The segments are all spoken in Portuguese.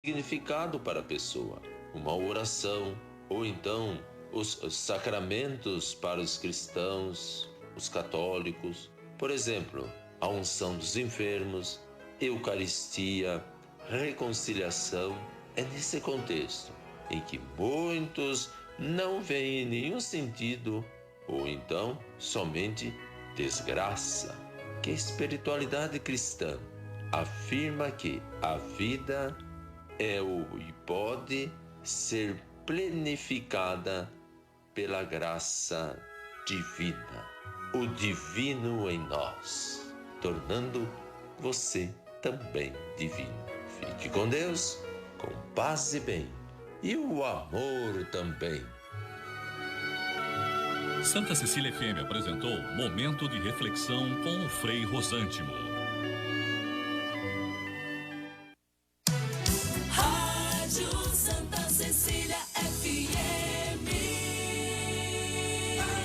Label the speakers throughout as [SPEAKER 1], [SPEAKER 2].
[SPEAKER 1] significado para a pessoa. Uma oração, ou então os sacramentos para os cristãos, os católicos. Por exemplo, a unção dos enfermos, Eucaristia, reconciliação. É nesse contexto em que muitos não veem nenhum sentido, ou então somente desgraça, que a espiritualidade cristã afirma que a vida e pode ser plenificada pela graça divina, o divino em nós, tornando você também divino. Fique com Deus, com paz e bem, e o amor também.
[SPEAKER 2] Santa Cecília FM apresentou Momento de Reflexão com o Frei Rosântimo.
[SPEAKER 3] Rádio Santa Cecília FM.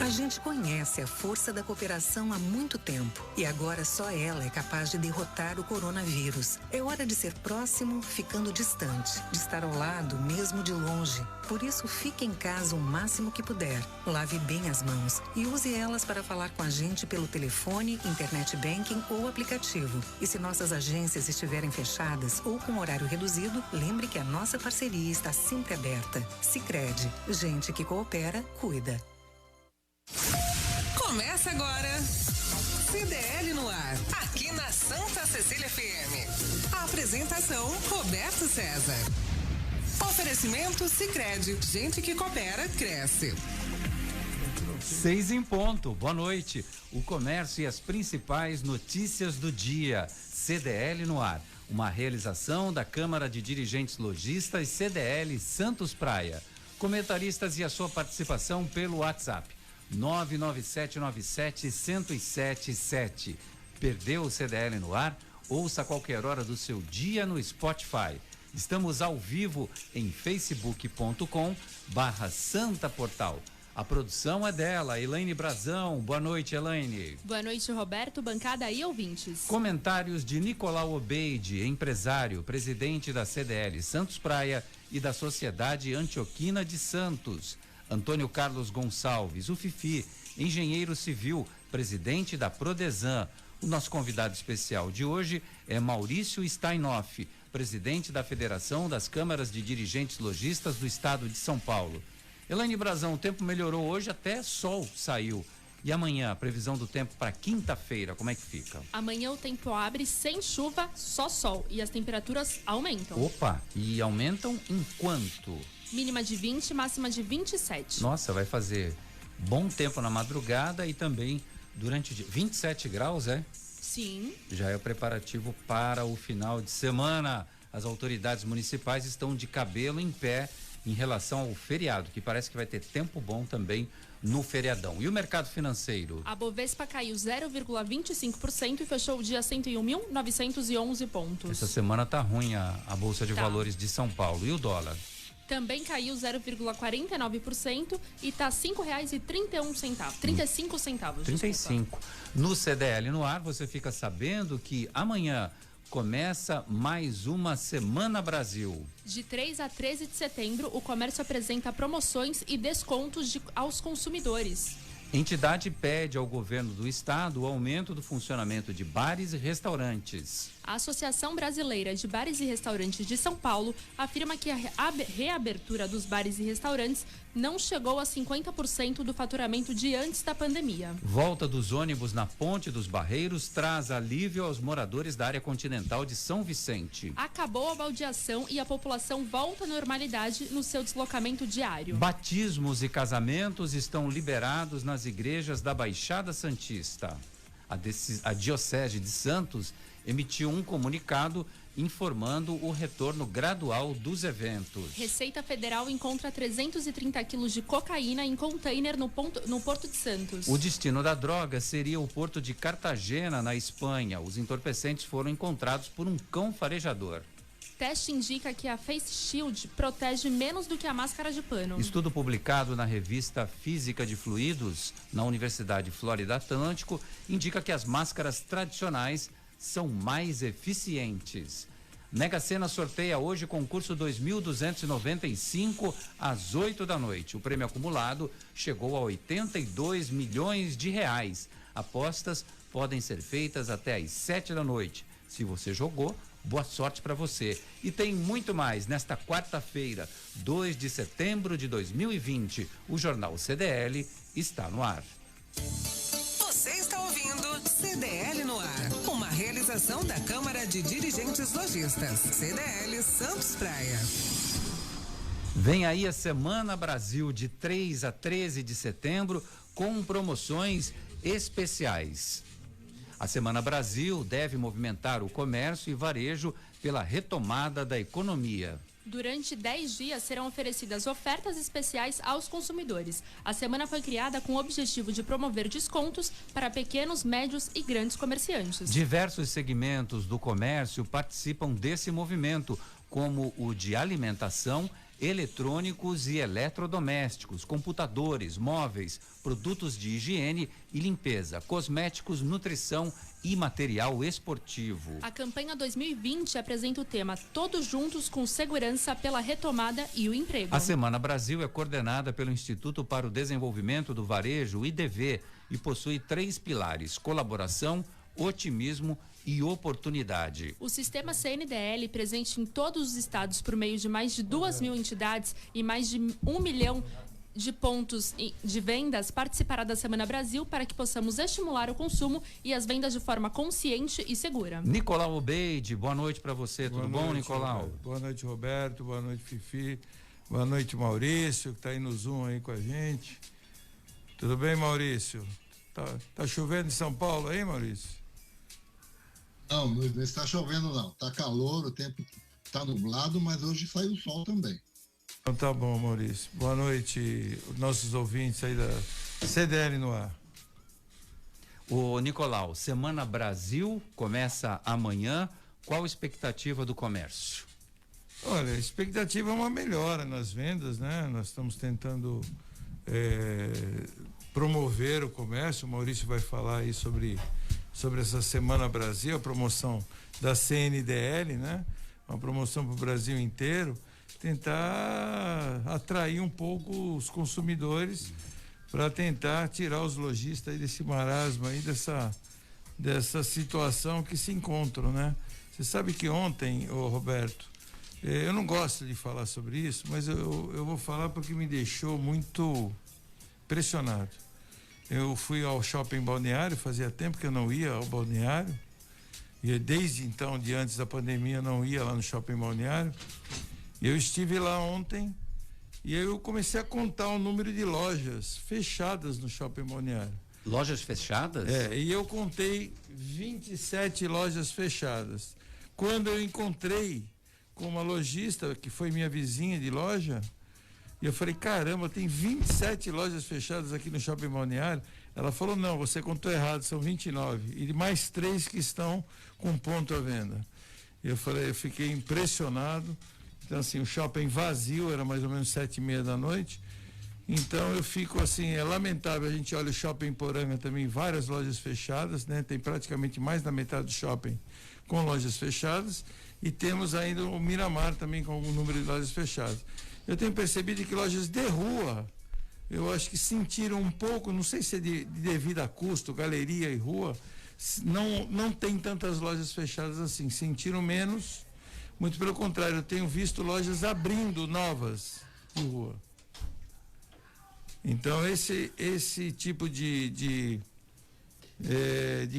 [SPEAKER 4] A gente conhece a força da cooperação há muito tempo e agora só ela é capaz de derrotar o coronavírus. É hora de ser próximo, ficando distante, de estar ao lado, mesmo de longe. Por isso, fique em casa o máximo que puder. Lave bem as mãos e use elas para falar com a gente pelo telefone, internet banking ou aplicativo. E se nossas agências estiverem fechadas ou com horário reduzido, lembre que a nossa parceria está sempre aberta. Sicredi, gente que coopera, cuida.
[SPEAKER 5] Começa agora CDL no ar, aqui na Santa Cecília FM. A apresentação, Roberto César. Oferecimento Sicredi, gente que coopera, cresce.
[SPEAKER 6] 6 em ponto, boa noite. O comércio e as principais notícias do dia. CDL no ar, uma realização da Câmara de Dirigentes Lojistas CDL Santos Praia. Comentaristas e a sua participação pelo WhatsApp. 99797-1077. Perdeu o CDL no ar? Ouça a qualquer hora do seu dia no Spotify. Estamos ao vivo em facebook.com/Santa Portal. A produção é dela, Elaine Brazão. Boa noite, Elaine.
[SPEAKER 7] Boa noite, Roberto, bancada e ouvintes.
[SPEAKER 6] Comentários de Nicolau Obeide, empresário, presidente da CDL Santos Praia e da Sociedade Antioquina de Santos. Antônio Carlos Gonçalves, o Fifi, engenheiro civil, presidente da Prodesan. O nosso convidado especial de hoje é Maurício Steinoff, presidente da Federação das Câmaras de Dirigentes Lojistas do Estado de São Paulo. Elaine Brazão, o tempo melhorou hoje, até sol saiu. E amanhã, a previsão do tempo para quinta-feira, como é que fica?
[SPEAKER 7] Amanhã o tempo abre sem chuva, só sol, e as temperaturas aumentam.
[SPEAKER 6] Opa, e aumentam em quanto?
[SPEAKER 7] Mínima de 20, máxima de 27.
[SPEAKER 6] Nossa, vai fazer bom tempo na madrugada e também durante o dia. 27 graus, é?
[SPEAKER 7] Sim.
[SPEAKER 6] Já é o preparativo para o final de semana. As autoridades municipais estão de cabelo em pé em relação ao feriado, que parece que vai ter tempo bom também no feriadão. E o mercado financeiro?
[SPEAKER 7] A Bovespa caiu 0,25% e fechou o dia 101.911 pontos.
[SPEAKER 6] Essa semana tá ruim a Bolsa de Valores de São Paulo. E o dólar?
[SPEAKER 7] Também caiu 0,49% e está R$ 5,31. 35 centavos.
[SPEAKER 6] 35. No CDL no ar, você fica sabendo que amanhã começa mais uma Semana Brasil.
[SPEAKER 7] De 3 a 13 de setembro, o comércio apresenta promoções e descontos aos consumidores.
[SPEAKER 6] Entidade pede ao governo do estado o aumento do funcionamento de bares e restaurantes.
[SPEAKER 7] A Associação Brasileira de Bares e Restaurantes de São Paulo afirma que a reabertura dos bares e restaurantes não chegou a 50% do faturamento de antes da pandemia.
[SPEAKER 6] Volta dos ônibus na Ponte dos Barreiros traz alívio aos moradores da área continental de São Vicente.
[SPEAKER 7] Acabou a baldeação e a população volta à normalidade no seu deslocamento diário.
[SPEAKER 6] Batismos e casamentos estão liberados nas igrejas da Baixada Santista. A Diocese de Santos emitiu um comunicado informando o retorno gradual dos eventos.
[SPEAKER 7] Receita Federal encontra 330 quilos de cocaína em container no Porto de Santos.
[SPEAKER 6] O destino da droga seria o porto de Cartagena, na Espanha. Os entorpecentes foram encontrados por um cão farejador.
[SPEAKER 7] Teste indica que a Face Shield protege menos do que a máscara de pano.
[SPEAKER 6] Estudo publicado na revista Física de Fluidos, na Universidade Flórida Atlântico, indica que as máscaras tradicionais são mais eficientes. Mega Sena sorteia hoje concurso 2.295 às 8 da noite. O prêmio acumulado chegou a 82 milhões de reais. Apostas podem ser feitas até às 7 da noite. Se você jogou, boa sorte para você. E tem muito mais. Nesta quarta-feira, 2 de setembro de 2020, o Jornal CDL está no ar.
[SPEAKER 5] Você está ouvindo CDL no ar, uma realização da Câmara de Dirigentes Lojistas, CDL Santos Praia.
[SPEAKER 6] Vem aí a Semana Brasil de 3 a 13 de setembro com promoções especiais. A Semana Brasil deve movimentar o comércio e varejo pela retomada da economia.
[SPEAKER 7] Durante 10 dias serão oferecidas ofertas especiais aos consumidores. A semana foi criada com o objetivo de promover descontos para pequenos, médios e grandes comerciantes.
[SPEAKER 6] Diversos segmentos do comércio participam desse movimento, como o de alimentação, eletrônicos e eletrodomésticos, computadores, móveis, produtos de higiene e limpeza, cosméticos, nutrição e material esportivo.
[SPEAKER 7] A campanha 2020 apresenta o tema Todos Juntos com Segurança pela Retomada e o Emprego.
[SPEAKER 6] A Semana Brasil é coordenada pelo Instituto para o Desenvolvimento do Varejo, IDV, e possui 3 pilares: colaboração, otimismo e oportunidade.
[SPEAKER 7] O sistema CNDL, presente em todos os estados por meio de mais de 2.000 entidades e mais de 1 milhão de pontos de vendas, participará da Semana Brasil para que possamos estimular o consumo e as vendas de forma consciente e segura.
[SPEAKER 6] Nicolau Obeide, boa noite para você, tudo bom, Nicolau?
[SPEAKER 8] Roberto. Boa noite, Roberto, boa noite, Fifi, boa noite, Maurício, que está aí no Zoom aí com a gente. Tudo bem, Maurício? Tá chovendo em São Paulo aí, Maurício?
[SPEAKER 9] Não está chovendo não, tá calor, o tempo tá nublado, mas hoje saiu o sol também.
[SPEAKER 8] Então tá bom, Maurício. Boa noite, nossos ouvintes aí da CDL no ar.
[SPEAKER 6] O Nicolau, Semana Brasil começa amanhã, qual a expectativa do comércio?
[SPEAKER 8] Olha, a expectativa é uma melhora nas vendas, né? Nós estamos tentando promover o comércio, o Maurício vai falar aí sobre essa Semana Brasil, a promoção da CNDL, né? Uma promoção para o Brasil inteiro, tentar atrair um pouco os consumidores para tentar tirar os lojistas aí desse marasmo aí, dessa situação que se encontram, né? Você sabe que ontem, Roberto, eu não gosto de falar sobre isso, mas eu vou falar porque me deixou muito impressionado. Eu fui ao shopping balneário, fazia tempo que eu não ia ao balneário, e desde então, de antes da pandemia, eu não ia lá no shopping balneário. Eu estive lá ontem e aí eu comecei a contar o número de lojas fechadas no shopping balneário.
[SPEAKER 6] Lojas fechadas?
[SPEAKER 8] E eu contei 27 lojas fechadas. Quando eu encontrei com uma lojista, que foi minha vizinha de loja, e eu falei, caramba, tem 27 lojas fechadas aqui no shopping balneário. Ela falou, não, você contou errado, são 29. E mais 3 que estão com ponto à venda. Eu fiquei impressionado. Então, assim, o shopping vazio, era mais ou menos 7:30 da noite. Então, eu fico assim, é lamentável. A gente olha o shopping Poranga também, várias lojas fechadas, né? Tem praticamente mais da metade do shopping com lojas fechadas. E temos ainda o Miramar também com algum número de lojas fechadas. Eu tenho percebido que lojas de rua, eu acho que sentiram um pouco, não sei se é devido a custo, galeria e rua, não tem tantas lojas fechadas assim, sentiram menos. Muito pelo contrário, eu tenho visto lojas abrindo novas de rua. Então, esse tipo de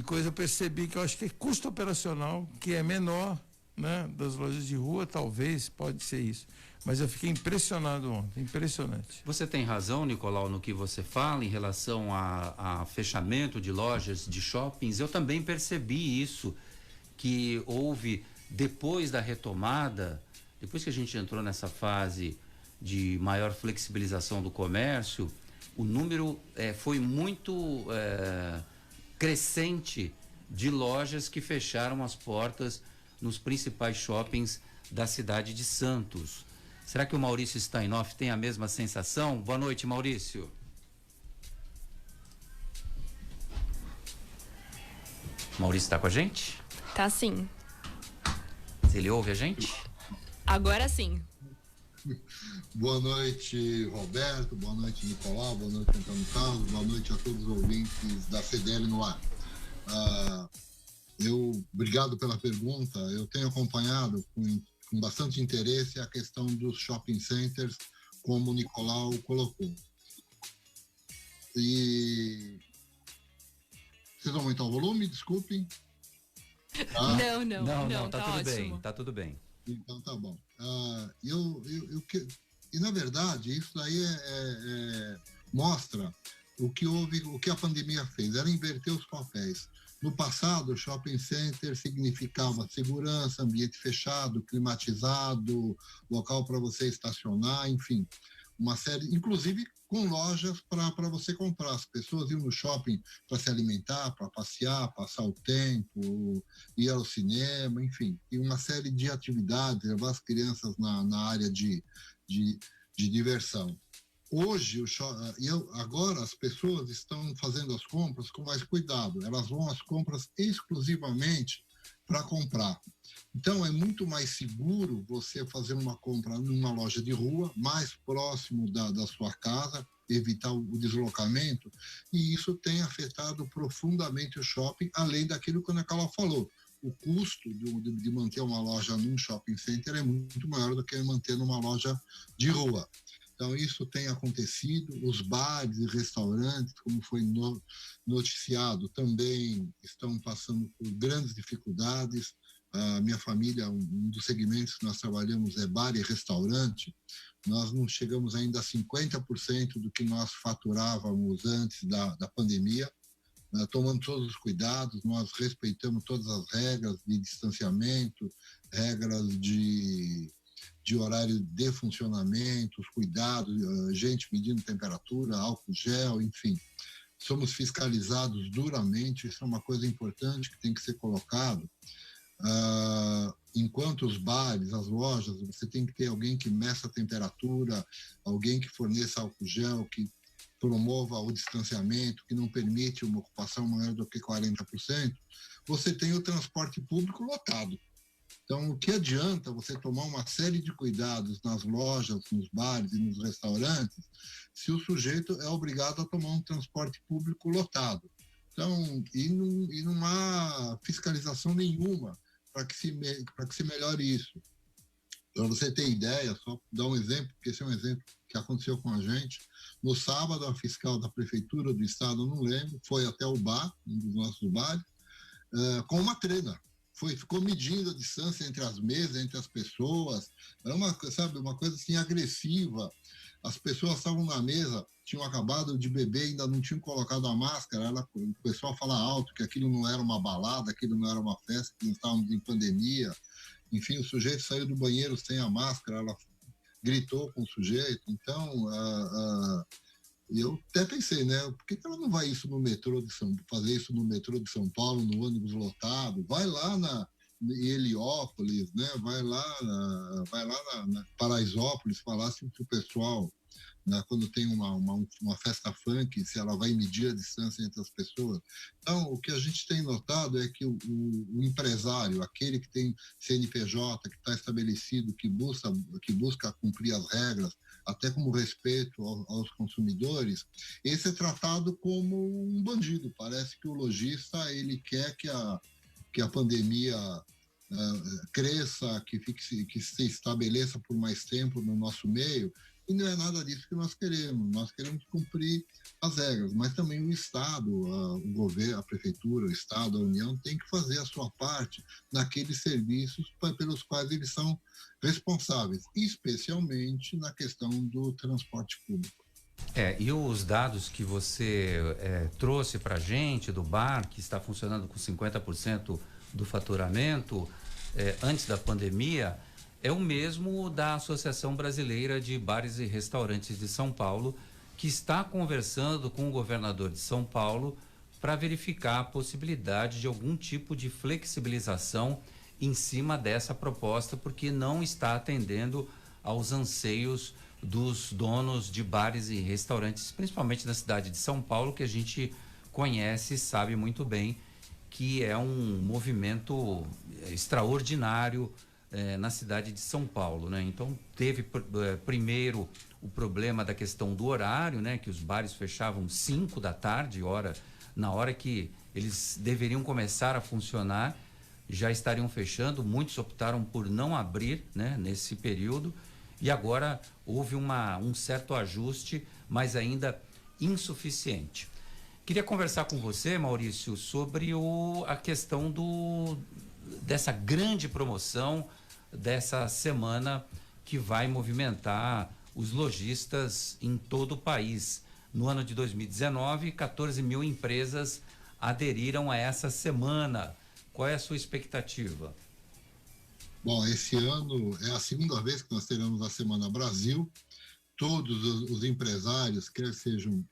[SPEAKER 8] coisa eu percebi que eu acho que é custo operacional, que é menor, né, das lojas de rua, talvez, pode ser isso. Mas eu fiquei impressionado ontem, impressionante.
[SPEAKER 6] Você tem razão, Nicolau, no que você fala em relação a fechamento de lojas, de shoppings. Eu também percebi isso, que houve, depois da retomada, depois que a gente entrou nessa fase de maior flexibilização do comércio, o número foi muito crescente de lojas que fecharam as portas nos principais shoppings da cidade de Santos. Será que o Maurício Steinoff tem a mesma sensação? Boa noite, Maurício. Maurício está com a gente?
[SPEAKER 7] Tá sim.
[SPEAKER 6] Ele ouve a gente?
[SPEAKER 7] Agora sim.
[SPEAKER 9] Boa noite, Roberto. Boa noite, Nicolau. Boa noite, Antônio Carlos. Boa noite a todos os ouvintes da CDL no ar. Obrigado pela pergunta. Eu tenho acompanhado com bastante interesse a questão dos shopping centers, como o Nicolau colocou. E vocês vão aumentar o volume? Desculpem.
[SPEAKER 7] Não,
[SPEAKER 6] tá tudo bem, tá tudo bem.
[SPEAKER 9] Então tá bom. E na verdade isso daí mostra o que a pandemia fez. Ela inverteu os papéis. No passado, o shopping center significava segurança, ambiente fechado, climatizado, local para você estacionar, enfim, uma série, inclusive com lojas para você comprar. As pessoas iam no shopping para se alimentar, para passear, passar o tempo, ir ao cinema, enfim, e uma série de atividades, levar as crianças na área de diversão. Hoje, agora as pessoas estão fazendo as compras com mais cuidado. Elas vão às compras exclusivamente para comprar. Então, é muito mais seguro você fazer uma compra numa loja de rua, mais próximo da sua casa, evitar o deslocamento, e isso tem afetado profundamente o shopping, além daquilo que a Ana Carla falou. O custo de manter uma loja num shopping center é muito maior do que manter numa loja de rua. Então, isso tem acontecido. Os bares e restaurantes, como foi noticiado, também estão passando por grandes dificuldades. A minha família, um dos segmentos que nós trabalhamos é bar e restaurante. Nós não chegamos ainda a 50% do que nós faturávamos antes da pandemia. Tomando todos os cuidados, nós respeitamos todas as regras de distanciamento, regras de horário de funcionamento, os cuidados, gente medindo temperatura, álcool gel, enfim. Somos fiscalizados duramente, isso é uma coisa importante que tem que ser colocado. Enquanto os bares, as lojas, você tem que ter alguém que meça a temperatura, alguém que forneça álcool gel, que promova o distanciamento, que não permite uma ocupação maior do que 40%, você tem o transporte público lotado. Então, o que adianta você tomar uma série de cuidados nas lojas, nos bares e nos restaurantes, se o sujeito é obrigado a tomar um transporte público lotado? Então, e não há fiscalização nenhuma para que se melhore isso. Para você ter ideia, só dar um exemplo, porque esse é um exemplo que aconteceu com a gente. No sábado, a fiscal da prefeitura do estado, eu não lembro, foi até o bar, um dos nossos bares, com uma trena. Ficou medindo a distância entre as mesas, entre as pessoas. Era uma coisa assim agressiva. As pessoas estavam na mesa, tinham acabado de beber, ainda não tinham colocado a máscara. O pessoal fala alto que aquilo não era uma balada, aquilo não era uma festa, que nós estávamos em pandemia. Enfim, o sujeito saiu do banheiro sem a máscara, ela gritou com o sujeito. Então, eu até pensei, né? Por que ela não vai fazer isso no metrô de São Paulo, no ônibus lotado? Vai lá em Heliópolis, né? Vai lá na Paraisópolis, falar se o pessoal, né, quando tem uma festa funk, se ela vai medir a distância entre as pessoas. Então, o que a gente tem notado é que o empresário, aquele que tem CNPJ, que está estabelecido, que busca cumprir as regras, até como respeito aos consumidores, esse é tratado como um bandido. Parece que o lojista, ele quer que a pandemia cresça, que se estabeleça por mais tempo no nosso meio, e não é nada disso que nós queremos. Nós queremos cumprir as regras, mas também o Estado, o governo, a prefeitura, o Estado, a União, tem que fazer a sua parte naqueles serviços pelos quais eles são responsáveis, especialmente na questão do transporte público.
[SPEAKER 6] E os dados que você trouxe para a gente do bar, que está funcionando com 50% do faturamento antes da pandemia, é o mesmo da Associação Brasileira de Bares e Restaurantes de São Paulo, que está conversando com o governador de São Paulo para verificar a possibilidade de algum tipo de flexibilização em cima dessa proposta, porque não está atendendo aos anseios dos donos de bares e restaurantes, principalmente na cidade de São Paulo, que a gente conhece e sabe muito bem que é um movimento extraordinário na cidade de São Paulo, né? Então teve primeiro o problema da questão do horário, né? Que os bares fechavam 5 da tarde, na hora que eles deveriam começar a funcionar, já estariam fechando. Muitos optaram por não abrir, né? Nesse período, e agora houve um certo ajuste, mas ainda insuficiente. Queria conversar com você, Maurício, sobre a questão dessa grande promoção dessa semana que vai movimentar os lojistas em todo o país. No ano de 2019, 14 mil empresas aderiram a essa semana. Qual é a sua expectativa?
[SPEAKER 9] Bom, esse ano é a segunda vez que nós teremos a Semana Brasil. Todos os empresários, quer sejam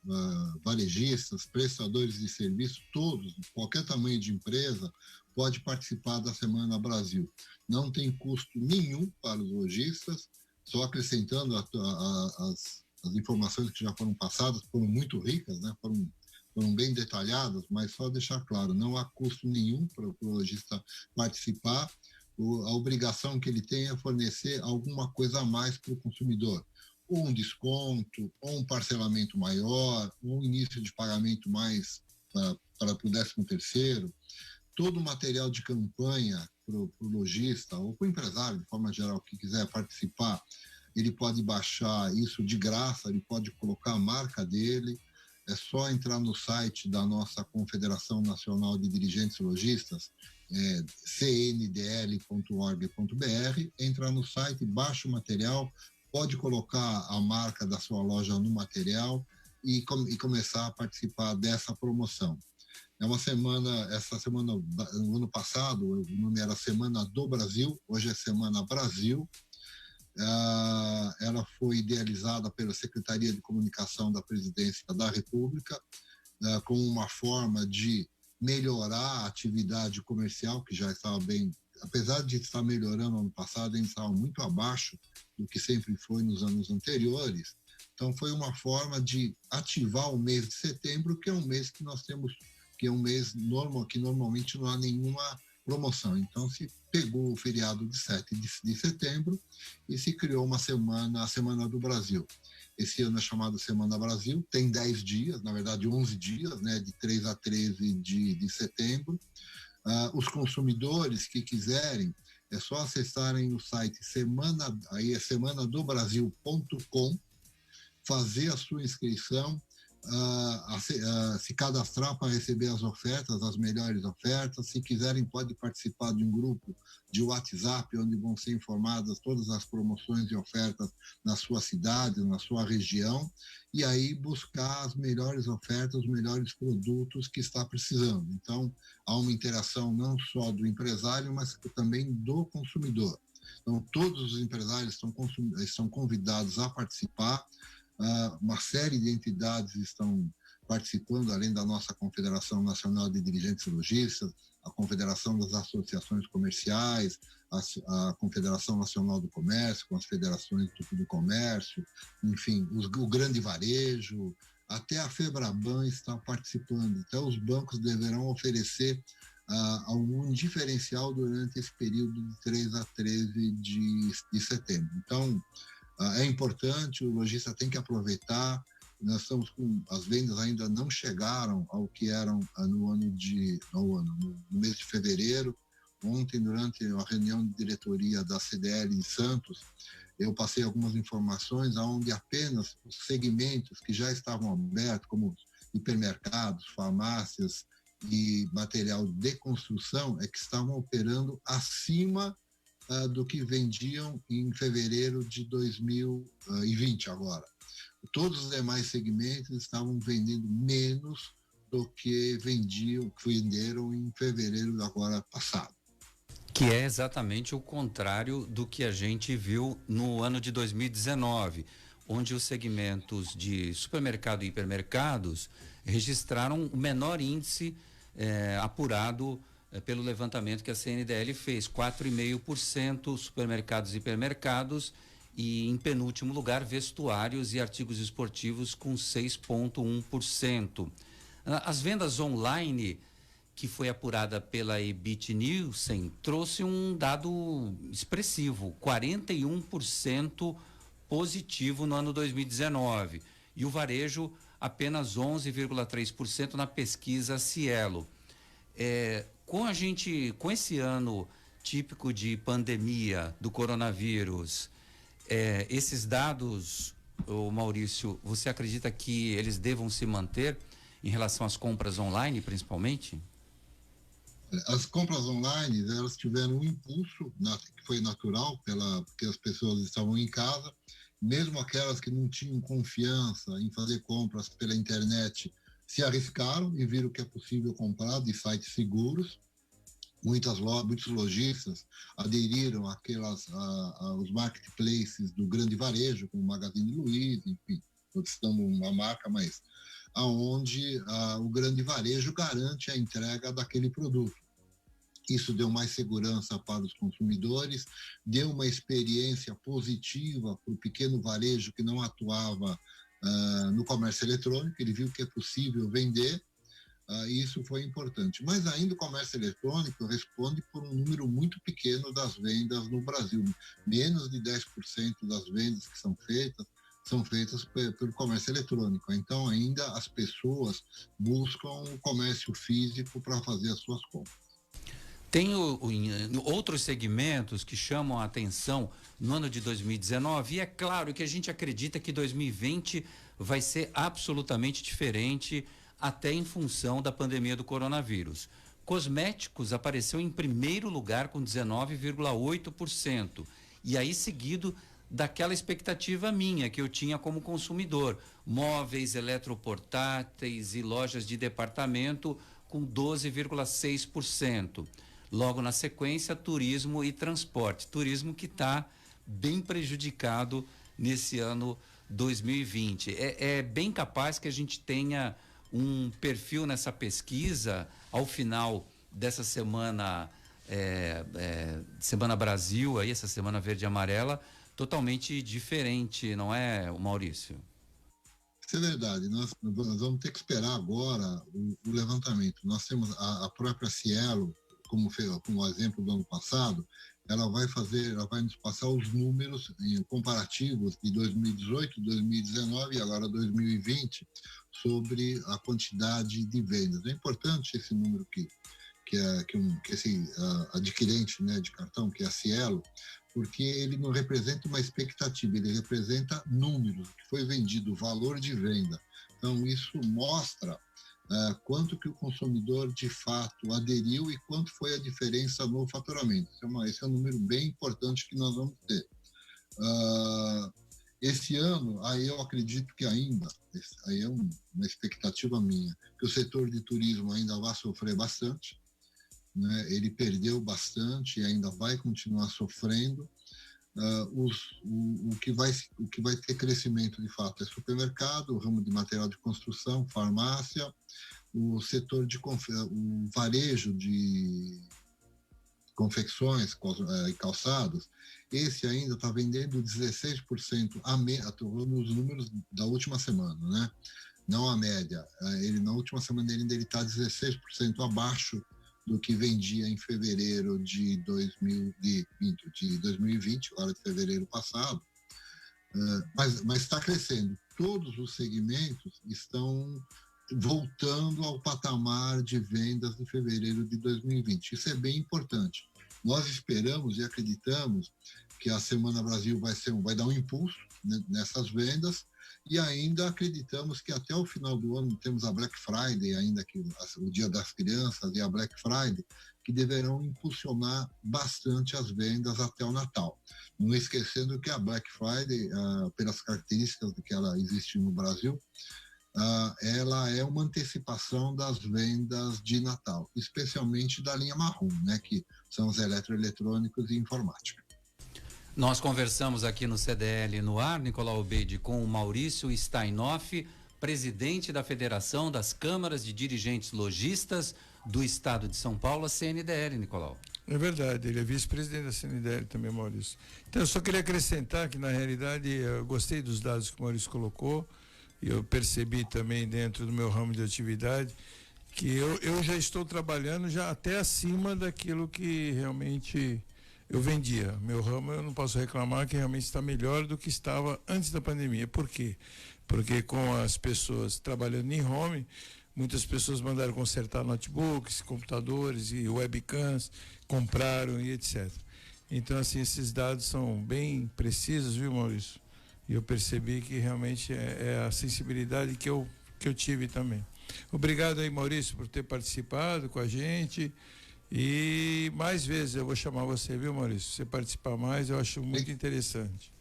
[SPEAKER 9] varejistas, prestadores de serviço, todos, qualquer tamanho de empresa, pode participar da Semana Brasil. Não tem custo nenhum para os lojistas, só acrescentando as informações que já foram passadas, foram muito ricas, né? Foram bem detalhadas, mas só deixar claro, não há custo nenhum para o lojista participar. A obrigação que ele tem é fornecer alguma coisa a mais para o consumidor. Ou um desconto, ou um parcelamento maior, ou um início de pagamento mais para o 13º. Todo o material de campanha para o lojista ou para o empresário, de forma geral, que quiser participar, ele pode baixar isso de graça, ele pode colocar a marca dele. É só entrar no site da nossa Confederação Nacional de Dirigentes Lojistas, cndl.org.br, entrar no site, baixa o material, pode colocar a marca da sua loja no material e começar a participar dessa promoção. É uma semana, essa semana, no ano passado, o nome era Semana do Brasil, hoje é Semana Brasil. Ela foi idealizada pela Secretaria de Comunicação da Presidência da República, como uma forma de melhorar a atividade comercial, que já estava bem, apesar de estar melhorando ano passado, ainda estava muito abaixo do que sempre foi nos anos anteriores. Então foi uma forma de ativar o mês de setembro, que é um mês que nós temos, que é um mês normal, que normalmente não há nenhuma promoção. Então se pegou o feriado de 7 de setembro e se criou uma semana, a Semana do Brasil. Esse ano é chamado Semana Brasil, tem 10 dias, na verdade 11 dias, né, de 3 a 13 de setembro. Os consumidores que quiserem, é só acessarem o site semanadobrasil.com, fazer a sua inscrição, se cadastrar para receber as ofertas, as melhores ofertas. Se quiserem, pode participar de um grupo de WhatsApp, onde vão ser informadas todas as promoções e ofertas na sua cidade, na sua região, e aí buscar as melhores ofertas, os melhores produtos que está precisando. Então, há uma interação não só do empresário, mas também do consumidor. Então, todos os empresários estão convidados a participar. Uma série de entidades estão participando, além da nossa Confederação Nacional de Dirigentes Lojistas, a Confederação das Associações Comerciais, a Confederação Nacional do Comércio, com as federações do comércio, enfim, o grande varejo, até a Febraban está participando. Então, os bancos deverão oferecer algum diferencial durante esse período de 3 a 13 de setembro. Então, é importante, o lojista tem que aproveitar. Nós estamos as vendas ainda não chegaram ao que eram no mês de fevereiro. Ontem, durante a reunião de diretoria da CDL em Santos, eu passei algumas informações onde apenas os segmentos que já estavam abertos, como hipermercados, farmácias e material de construção, é que estavam operando acima do que vendiam em fevereiro de 2020 agora. Todos os demais segmentos estavam vendendo menos do que venderam em fevereiro agora passado.
[SPEAKER 6] Que é exatamente o contrário do que a gente viu no ano de 2019, onde os segmentos de supermercado e hipermercados registraram o menor índice apurado pelo levantamento que a CNDL fez, 4,5% supermercados e hipermercados, e em penúltimo lugar vestuários e artigos esportivos com 6,1%. As vendas online, que foi apurada pela Ebit Nielsen, trouxe um dado expressivo, 41% positivo no ano 2019. E o varejo apenas 11,3% na pesquisa Cielo. Com esse ano típico de pandemia do coronavírus, esses dados, Maurício, você acredita que eles devam se manter em relação às compras online, principalmente?
[SPEAKER 9] As compras online, elas tiveram um impulso que foi natural, porque as pessoas estavam em casa, mesmo aquelas que não tinham confiança em fazer compras pela internet, se arriscaram e viram que é possível comprar de sites seguros. Muitos lojistas aderiram aos marketplaces do grande varejo, como o Magazine Luiza, enfim, estou citando uma marca, mas aonde o grande varejo garante a entrega daquele produto. Isso deu mais segurança para os consumidores, deu uma experiência positiva para o pequeno varejo que não atuava no comércio eletrônico, ele viu que é possível vender, e isso foi importante. Mas ainda o comércio eletrônico responde por um número muito pequeno das vendas no Brasil. Menos de 10% das vendas que são feitas pelo comércio eletrônico. Então, ainda as pessoas buscam o comércio físico para fazer as suas compras.
[SPEAKER 6] Tem outros segmentos que chamam a atenção no ano de 2019, e é claro que a gente acredita que 2020 vai ser absolutamente diferente, até em função da pandemia do coronavírus. Cosméticos apareceu em primeiro lugar com 19,8%, e aí seguido daquela expectativa minha que eu tinha como consumidor, móveis, eletroportáteis e lojas de departamento com 12,6%. Logo na sequência, turismo e transporte. Turismo que está bem prejudicado nesse ano 2020. É bem capaz que a gente tenha um perfil nessa pesquisa ao final dessa semana, Semana Brasil, aí, essa Semana Verde e Amarela, totalmente diferente, não é, Maurício?
[SPEAKER 9] Isso é verdade. Nós vamos ter que esperar agora o levantamento. Nós temos a própria Cielo, como exemplo do ano passado, ela vai nos passar os números comparativos de 2018, 2019 e agora 2020 sobre a quantidade de vendas. É importante esse número que esse adquirente, né, de cartão, que é a Cielo, porque ele não representa uma expectativa, ele representa números, que foi vendido, valor de venda. Então, isso mostra quanto que o consumidor de fato aderiu e quanto foi a diferença no faturamento. Esse é um número bem importante que nós vamos ter. Esse ano, aí eu acredito que ainda, aí é uma expectativa minha, que o setor de turismo ainda vai sofrer bastante, né? Ele perdeu bastante e ainda vai continuar sofrendo. O que vai ter crescimento de fato é supermercado, o ramo de material de construção, farmácia, o setor o varejo de confecções e calçados. Esse ainda está vendendo 16% nos números da última semana, né? Não a média. Na última semana ele está 16% abaixo do que vendia em fevereiro de 2020, agora de fevereiro passado, mas está crescendo. Todos os segmentos estão voltando ao patamar de vendas de fevereiro de 2020. Isso é bem importante. Nós esperamos e acreditamos que a Semana Brasil vai dar um impulso, né, nessas vendas, e ainda acreditamos que até o final do ano temos a Black Friday, ainda que o Dia das Crianças e a Black Friday, que deverão impulsionar bastante as vendas até o Natal. Não esquecendo que a Black Friday, pelas características de que ela existe no Brasil, ela é uma antecipação das vendas de Natal, especialmente da linha marrom, né, que são os eletroeletrônicos e informática.
[SPEAKER 6] Nós conversamos aqui no CDL no ar, Nicolau Obeide, com o Maurício Steinoff, presidente da Federação das Câmaras de Dirigentes Lojistas do Estado de São Paulo, a CNDL, Nicolau.
[SPEAKER 8] É verdade, ele é vice-presidente da CNDL também, Maurício. Então, eu só queria acrescentar que, na realidade, eu gostei dos dados que o Maurício colocou, e eu percebi também dentro do meu ramo de atividade que eu já estou trabalhando já até acima daquilo que realmente eu vendia. Meu ramo, eu não posso reclamar, que realmente está melhor do que estava antes da pandemia. Por quê? Porque com as pessoas trabalhando em home, muitas pessoas mandaram consertar notebooks, computadores e webcams, compraram e etc. Então, assim, esses dados são bem precisos, viu, Maurício? E eu percebi que realmente é a sensibilidade que eu tive também. Obrigado aí, Maurício, por ter participado com a gente. E mais vezes eu vou chamar você, viu, Maurício? Você participar mais, eu acho muito interessante.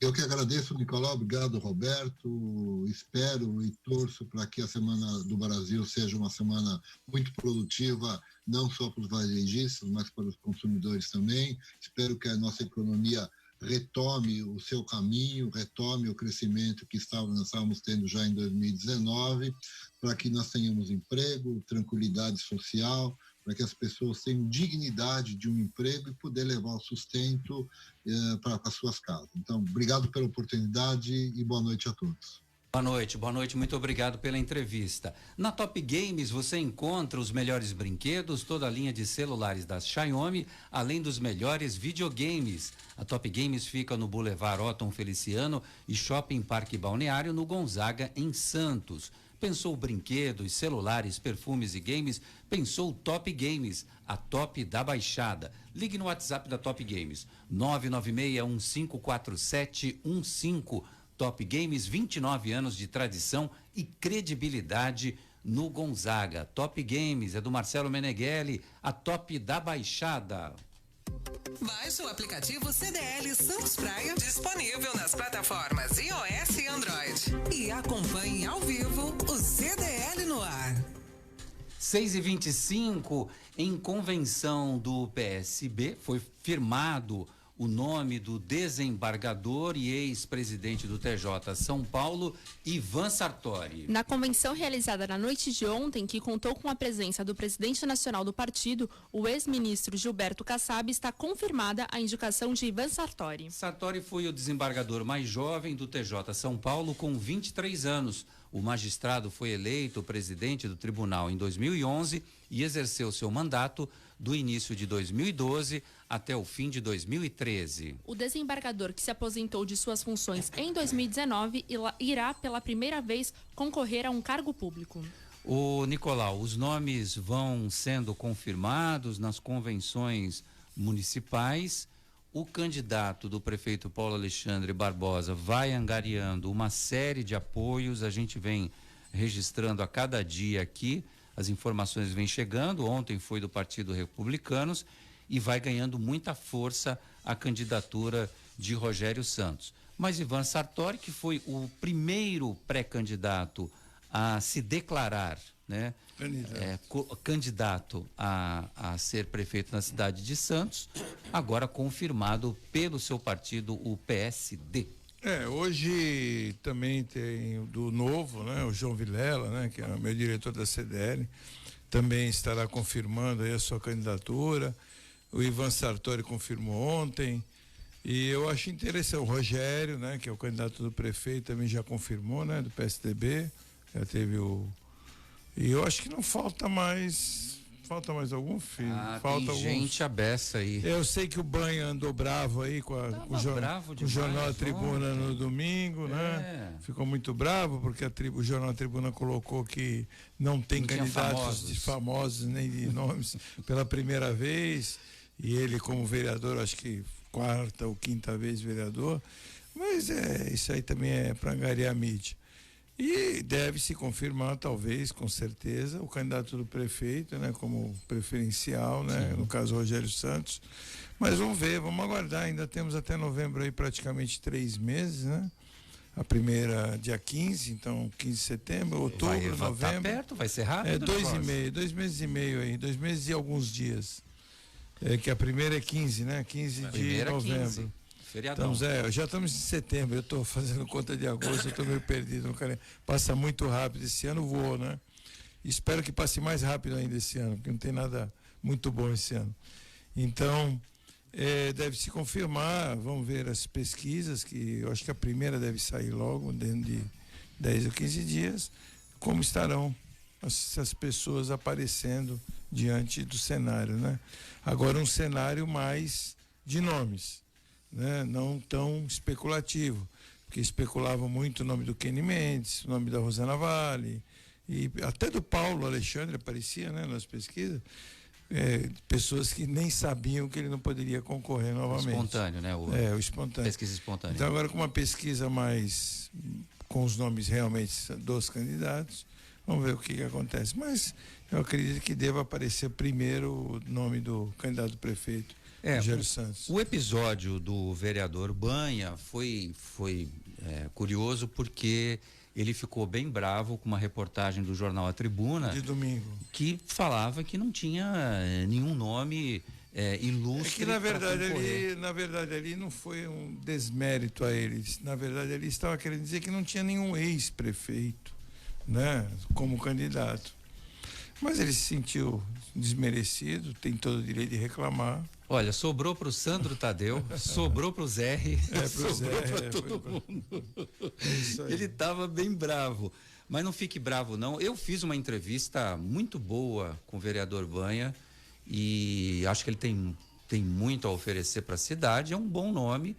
[SPEAKER 9] Eu que agradeço, Nicolau. Obrigado, Roberto. Espero e torço para que a Semana do Brasil seja uma semana muito produtiva, não só para os varejistas, mas para os consumidores também. Espero que a nossa economia retome o seu caminho, retome o crescimento que nós estávamos tendo já em 2019, para que nós tenhamos emprego, tranquilidade social, para que as pessoas tenham dignidade de um emprego e poder levar o sustento para as suas casas. Então, obrigado pela oportunidade e boa noite a todos.
[SPEAKER 6] Boa noite, muito obrigado pela entrevista. Na Top Games você encontra os melhores brinquedos, toda a linha de celulares da Xiaomi, além dos melhores videogames. A Top Games fica no Boulevard Otton Feliciano e Shopping Parque Balneário, no Gonzaga, em Santos. Pensou brinquedos, celulares, perfumes e games? Pensou Top Games, a top da Baixada. Ligue no WhatsApp da Top Games, 996154715. Top Games, 29 anos de tradição e credibilidade no Gonzaga. Top Games é do Marcelo Meneghelli, a top da Baixada.
[SPEAKER 5] Baixe o aplicativo CDL Santos Praia, disponível nas plataformas iOS e Android. E acompanhe ao vivo o CDL no ar.
[SPEAKER 6] 6h25, em convenção do PSB, foi firmado o nome do desembargador e ex-presidente do TJ São Paulo, Ivan Sartori.
[SPEAKER 7] Na convenção realizada na noite de ontem, que contou com a presença do presidente nacional do partido, o ex-ministro Gilberto Kassab, está confirmada a indicação de Ivan Sartori.
[SPEAKER 6] Sartori foi o desembargador mais jovem do TJ São Paulo, com 23 anos. O magistrado foi eleito presidente do tribunal em 2011 e exerceu seu mandato do início de 2012 até o fim de 2013.
[SPEAKER 7] O desembargador, que se aposentou de suas funções em 2019, irá pela primeira vez concorrer a um cargo público.
[SPEAKER 6] O Nicolau, os nomes vão sendo confirmados nas convenções municipais. O candidato do prefeito Paulo Alexandre Barbosa vai angariando uma série de apoios. A gente vem registrando a cada dia aqui. As informações vêm chegando. Ontem foi do Partido Republicanos e vai ganhando muita força a candidatura de Rogério Santos. Mas Ivan Sartori, que foi o primeiro pré-candidato a se declarar, né, candidato a ser prefeito na cidade de Santos, agora confirmado pelo seu partido, o PSD.
[SPEAKER 8] Hoje também tem do Novo, né, o João Vilela, né, que é o meu diretor da CDL, também estará confirmando aí a sua candidatura. O Ivan Sartori confirmou ontem. E eu acho interessante, o Rogério, né, que é o candidato do prefeito, também já confirmou, né, do PSDB. Já teve E eu acho que não falta mais algum filho. Falta
[SPEAKER 6] tem gente abessa aí.
[SPEAKER 8] Eu sei que o Banha andou bravo aí com o Jornal A Tribuna no domingo, né? Ficou muito bravo porque o Jornal A Tribuna colocou que não tem candidatos famosos nem de nomes pela primeira vez. E ele, como vereador, acho que quarta ou quinta vez vereador. Mas isso aí também é para angariar a mídia. E deve se confirmar, talvez, com certeza, o candidato do prefeito, né, como preferencial, né, no caso Rogério Santos. Mas vamos ver, vamos aguardar. Ainda temos até novembro aí praticamente 3 meses, né? A primeira dia 15, então 15 de setembro, outubro, novembro.
[SPEAKER 6] Tá perto, vai ser rápido.
[SPEAKER 8] 2 meses e meio aí, 2 meses e alguns dias. Que a primeira é 15, né? 15 de novembro. 15.
[SPEAKER 6] Feriadão.
[SPEAKER 8] Já estamos em setembro, eu estou fazendo conta de agosto, eu estou meio perdido. Passa muito rápido, esse ano voou, né? Espero que passe mais rápido ainda esse ano, porque não tem nada muito bom esse ano. Então, deve se confirmar, vamos ver as pesquisas, que eu acho que a primeira deve sair logo, dentro de 10 ou 15 dias, como estarão essas pessoas aparecendo diante do cenário, né? Agora um cenário mais de nomes, né? Não tão especulativo, porque especulava muito o nome do Kenny Mendes, o nome da Rosana Vale, e até do Paulo Alexandre aparecia, né, nas pesquisas, pessoas que nem sabiam que ele não poderia concorrer novamente.
[SPEAKER 6] Espontâneo, né?
[SPEAKER 8] O espontâneo.
[SPEAKER 6] Pesquisa espontânea.
[SPEAKER 8] Então agora com uma pesquisa mais com os nomes realmente dos candidatos, vamos ver o que acontece. Mas eu acredito que deva aparecer primeiro o nome do candidato prefeito, Rogério Santos.
[SPEAKER 6] O episódio do vereador Banha foi curioso porque ele ficou bem bravo com uma reportagem do jornal A Tribuna
[SPEAKER 8] de domingo,
[SPEAKER 6] que falava que não tinha nenhum nome ilustre.
[SPEAKER 8] Que na verdade ali não foi um desmérito a eles. Na verdade ele estava querendo dizer que não tinha nenhum ex-prefeito, né, como candidato. Mas ele se sentiu desmerecido, tem todo o direito de reclamar.
[SPEAKER 6] Olha, sobrou para o Sandro Tadeu, sobrou para o Zé, sobrou para todo mundo. Ele estava bem bravo, mas não fique bravo não. Eu fiz uma entrevista muito boa com o vereador Banha e acho que ele tem muito a oferecer para a cidade. É um bom nome,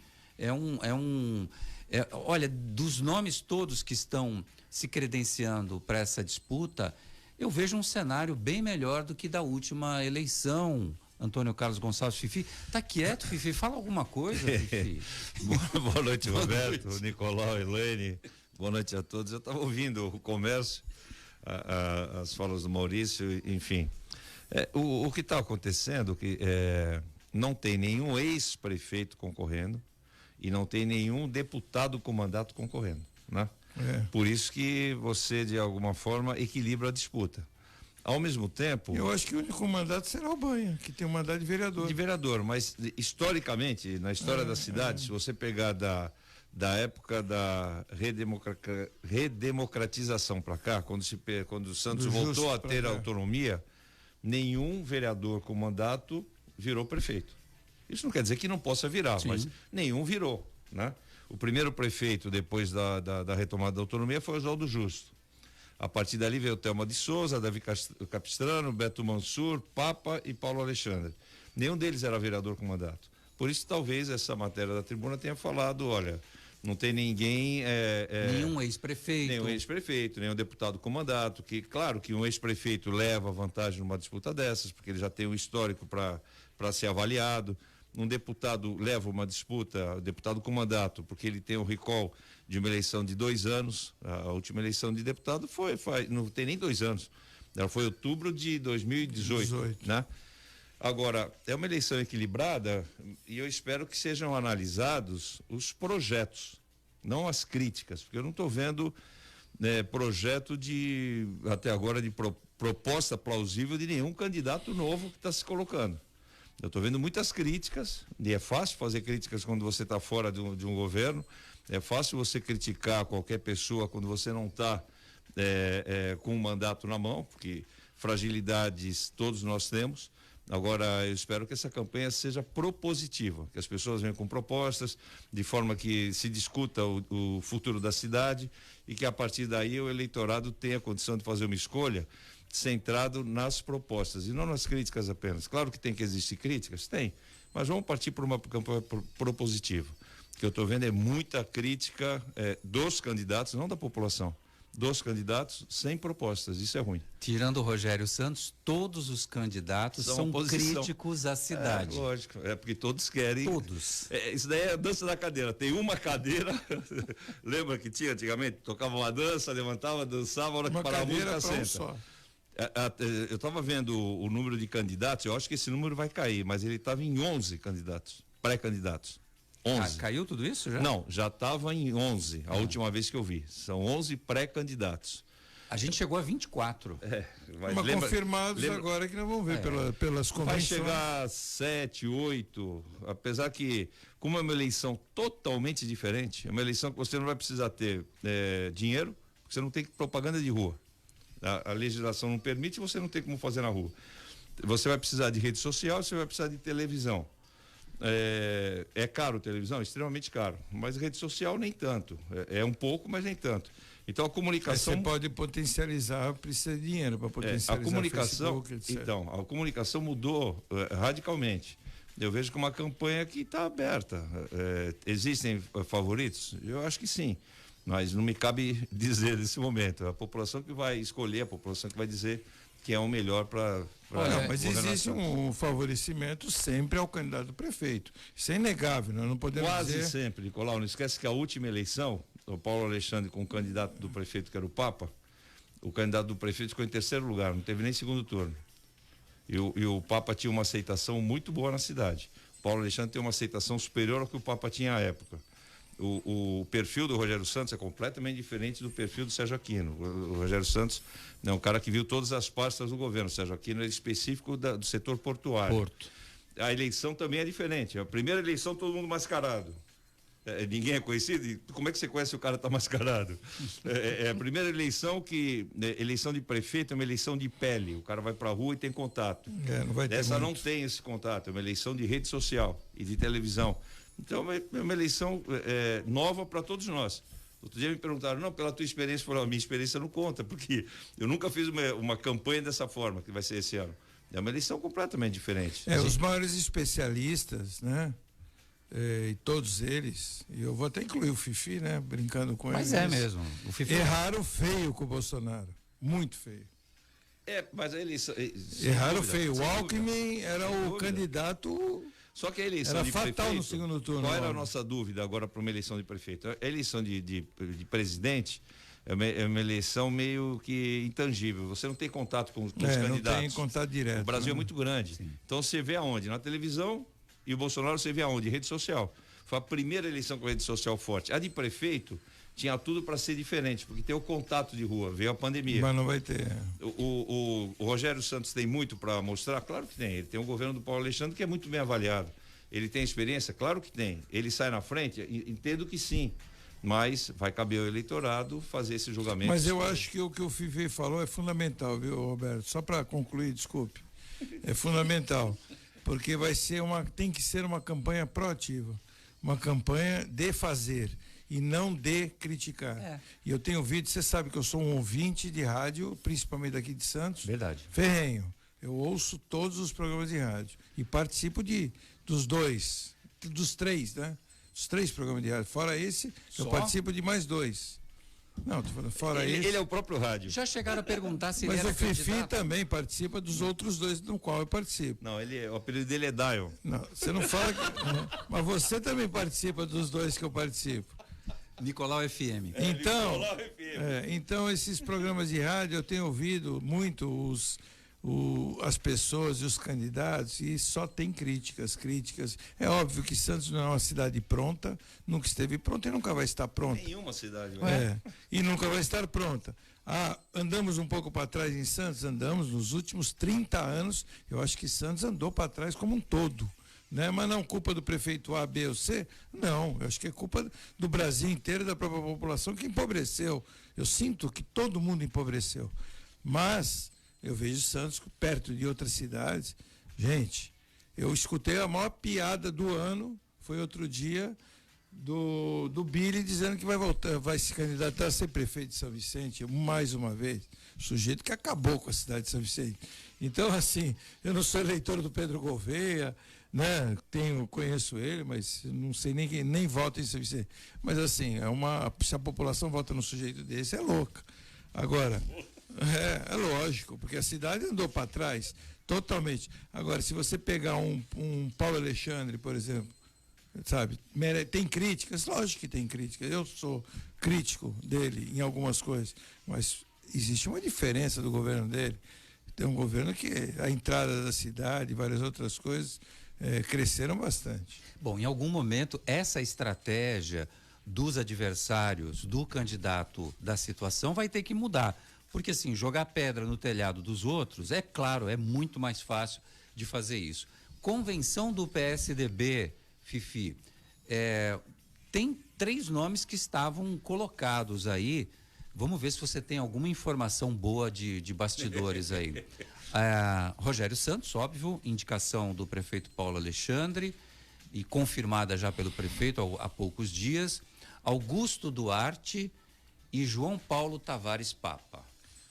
[SPEAKER 6] olha, dos nomes todos que estão se credenciando para essa disputa, eu vejo um cenário bem melhor do que da última eleição. Antônio Carlos Gonçalves, Fifi. Tá quieto, Fifi? Fala alguma coisa, Fifi.
[SPEAKER 10] Boa noite, Roberto, Nicolau, Elaine. Boa noite a todos. Eu estava ouvindo o comércio, as falas do Maurício, enfim. O que está acontecendo que não tem nenhum ex-prefeito concorrendo e não tem nenhum deputado com mandato concorrendo, né? Por isso que você, de alguma forma, equilibra a disputa. Ao mesmo tempo...
[SPEAKER 8] Eu acho que o único mandato será o Banha, que tem um mandato de vereador.
[SPEAKER 10] De vereador, mas historicamente, na história da cidade, se você pegar da época da redemocratização para cá, quando o Santos voltou a ter autonomia, nenhum vereador com mandato virou prefeito. Isso não quer dizer que não possa virar, mas nenhum virou, né? O primeiro prefeito, depois da retomada da autonomia, foi Oswaldo Justo. A partir dali veio Thelma de Souza, Davi Capistrano, Beto Mansur, Papa e Paulo Alexandre. Nenhum deles era vereador com mandato. Por isso, talvez, essa matéria da Tribuna tenha falado, olha, não tem ninguém...
[SPEAKER 6] nenhum ex-prefeito.
[SPEAKER 10] Nenhum ex-prefeito, nenhum deputado com mandato, que, claro, que um ex-prefeito leva vantagem numa disputa dessas, porque ele já tem um histórico para ser avaliado. Um deputado leva uma disputa, deputado com mandato, porque ele tem o recall de uma eleição de 2 anos. A última eleição de deputado não tem nem 2 anos. Ela foi outubro de 2018, né? Agora, é uma eleição equilibrada e eu espero que sejam analisados os projetos, não as críticas, porque eu não estou vendo projeto até agora, de proposta plausível de nenhum candidato novo que está se colocando. Eu estou vendo muitas críticas, e é fácil fazer críticas quando você está fora de um governo, é fácil você criticar qualquer pessoa quando você não está com um mandato na mão, porque fragilidades todos nós temos. Agora, eu espero que essa campanha seja propositiva, que as pessoas venham com propostas, de forma que se discuta o futuro da cidade e que a partir daí o eleitorado tenha condição de fazer uma escolha centrado nas propostas e não nas críticas apenas. Claro que tem que existir críticas, tem, mas vamos partir por uma campanha propositiva. O que eu estou vendo é muita crítica dos candidatos, não da população, dos candidatos sem propostas, isso é ruim.
[SPEAKER 6] Tirando o Rogério Santos, todos os candidatos são críticos à cidade.
[SPEAKER 10] Lógico, porque todos querem.
[SPEAKER 6] Todos.
[SPEAKER 10] Isso daí é a dança da cadeira. Tem uma cadeira, lembra que tinha antigamente? Tocava uma dança, levantava, dançava, a hora que parava a música, senta. Eu estava vendo o número de candidatos, eu acho que esse número vai cair, mas ele estava em 11 candidatos, pré-candidatos. 11.
[SPEAKER 6] Caiu tudo isso já?
[SPEAKER 10] Não, já estava em 11, a última vez que eu vi. São 11 pré-candidatos.
[SPEAKER 6] A gente chegou a 24.
[SPEAKER 8] Mas confirmados agora que nós vamos ver pelas convenções.
[SPEAKER 10] Vai chegar a 7, 8, apesar que, como é uma eleição totalmente diferente, é uma eleição que você não vai precisar ter dinheiro, porque você não tem propaganda de rua. A legislação não permite, você não tem como fazer na rua. Você vai precisar de rede social, você vai precisar de televisão. É caro televisão? Extremamente caro. Mas rede social nem tanto. É um pouco, mas nem tanto. Então a comunicação...
[SPEAKER 8] Aí você pode potencializar, precisa de dinheiro para potencializar.
[SPEAKER 10] A comunicação,
[SPEAKER 8] Facebook, etc.
[SPEAKER 10] então, a comunicação mudou radicalmente. Eu vejo que uma campanha que está aberta. Existem favoritos? Eu acho que sim, mas não me cabe dizer nesse momento. A população que vai escolher, a população que vai dizer que é o melhor para...
[SPEAKER 8] Mas existe um favorecimento sempre ao candidato do prefeito. Isso é inegável, nós não podemos
[SPEAKER 10] Quase
[SPEAKER 8] dizer...
[SPEAKER 10] sempre, Nicolau. Não esquece que a última eleição, o Paulo Alexandre com o candidato do prefeito, que era o Papa, o candidato do prefeito ficou em terceiro lugar, não teve nem segundo turno. E o Papa tinha uma aceitação muito boa na cidade. O Paulo Alexandre tem uma aceitação superior ao que o Papa tinha à época. O perfil do Rogério Santos é completamente diferente do perfil do Sérgio Aquino. O Rogério Santos é um cara que viu todas as pastas do governo. O Sérgio Aquino é específico do setor portuário. A eleição também é diferente. A primeira eleição, todo mundo mascarado. Ninguém é conhecido? E como é que você conhece o cara que está mascarado? É a primeira eleição eleição de prefeito é uma eleição de pele. O cara vai para a rua e tem contato.
[SPEAKER 8] Não vai ter
[SPEAKER 10] Essa
[SPEAKER 8] muito.
[SPEAKER 10] não tem esse contato. É uma eleição de rede social e de televisão. Então é uma eleição nova para todos nós. Outro dia me perguntaram, não, pela tua experiência, eu falei, a minha experiência não conta, porque eu nunca fiz uma campanha dessa forma, que vai ser esse ano. É uma eleição completamente diferente.
[SPEAKER 8] Os maiores especialistas, né? E todos eles, e eu vou até incluir o Fifi, né? Brincando com ele.
[SPEAKER 6] Mas é mesmo. O Fifi
[SPEAKER 8] erraram feio com o Bolsonaro. Muito feio.
[SPEAKER 10] Mas a eleição...
[SPEAKER 8] Erraram feio. O Alckmin era o candidato...
[SPEAKER 10] Só que a eleição
[SPEAKER 8] era
[SPEAKER 10] de
[SPEAKER 8] fatal
[SPEAKER 10] prefeito,
[SPEAKER 8] no segundo turno.
[SPEAKER 10] Qual era a nossa dúvida agora para uma eleição de prefeito? A eleição de presidente é uma eleição meio que intangível. Você não tem contato com os candidatos.
[SPEAKER 8] Não tem contato direto.
[SPEAKER 10] O Brasil é muito grande. Sim. Então você vê aonde? Na televisão, e o Bolsonaro você vê aonde? Rede social. Foi a primeira eleição com rede social forte. A de prefeito tinha tudo para ser diferente, porque tem o contato de rua, veio a pandemia.
[SPEAKER 8] Mas não vai ter.
[SPEAKER 10] O Rogério Santos tem muito para mostrar? Claro que tem. Ele tem um governo do Paulo Alexandre que é muito bem avaliado. Ele tem experiência? Claro que tem. Ele sai na frente? Entendo que sim. Mas vai caber ao eleitorado fazer esse julgamento.
[SPEAKER 8] Mas eu acho que o que o Fifi falou é fundamental, viu, Roberto? Só para concluir, desculpe. É fundamental. Porque tem que ser uma campanha proativa. Uma campanha de fazer. E não de criticar. E eu tenho ouvido, você sabe que eu sou um ouvinte de rádio, principalmente daqui de Santos.
[SPEAKER 6] Verdade.
[SPEAKER 8] Ferrenho. Eu ouço todos os programas de rádio. E participo dos três, né? Os 3 programas de rádio. Fora esse, eu participo de mais 2. Não, tô falando, fora esse.
[SPEAKER 10] Ele é o próprio rádio.
[SPEAKER 6] Já chegaram a perguntar se
[SPEAKER 8] Mas
[SPEAKER 6] ele era
[SPEAKER 8] o Fifi
[SPEAKER 6] candidato?
[SPEAKER 8] também participa dos outros 2 no qual eu participo.
[SPEAKER 10] Não, o apelido dele é Dion.
[SPEAKER 8] Não, você não fala que... Mas você também participa dos 2 que eu participo.
[SPEAKER 6] Nicolau FM.
[SPEAKER 8] Então esses programas de rádio eu tenho ouvido muito as pessoas e os candidatos e só tem críticas. É óbvio que Santos não é uma cidade pronta, nunca esteve pronta e nunca vai estar pronta.
[SPEAKER 10] Nenhuma cidade.
[SPEAKER 8] E nunca vai estar pronta. Andamos um pouco para trás em Santos, andamos nos últimos 30 anos, eu acho que Santos andou para trás como um todo. Né? Mas não culpa do prefeito A, B ou C, não, eu acho que é culpa do Brasil inteiro, da própria população que empobreceu. Eu sinto que todo mundo empobreceu, mas eu vejo Santos perto de outras cidades. Gente, eu escutei a maior piada do ano, foi outro dia, do Billy dizendo que vai se candidatar a ser prefeito de São Vicente, mais uma vez, sujeito que acabou com a cidade de São Vicente. Então, assim, eu não sou eleitor do Pedro Gouveia, né? Conheço ele, mas não sei nem vota em São Vicente. Mas assim, se a população vota no sujeito desse, é louca. Agora, é lógico, porque a cidade andou para trás totalmente. Agora, se você pegar um Paulo Alexandre, por exemplo, sabe, tem críticas, lógico que tem críticas. Eu sou crítico dele em algumas coisas, mas existe uma diferença do governo dele. Tem um governo que a entrada da cidade e várias outras coisas cresceram bastante.
[SPEAKER 6] Bom, em algum momento essa estratégia dos adversários, do candidato, da situação vai ter que mudar, porque assim, jogar pedra no telhado dos outros, é claro, é muito mais fácil de fazer isso. Convenção do PSDB, Fifi, tem 3 nomes que estavam colocados aí. Vamos ver se você tem alguma informação boa de bastidores aí. Rogério Santos, óbvio, indicação do prefeito Paulo Alexandre e confirmada já pelo prefeito há poucos dias. Augusto Duarte e João Paulo Tavares Papa.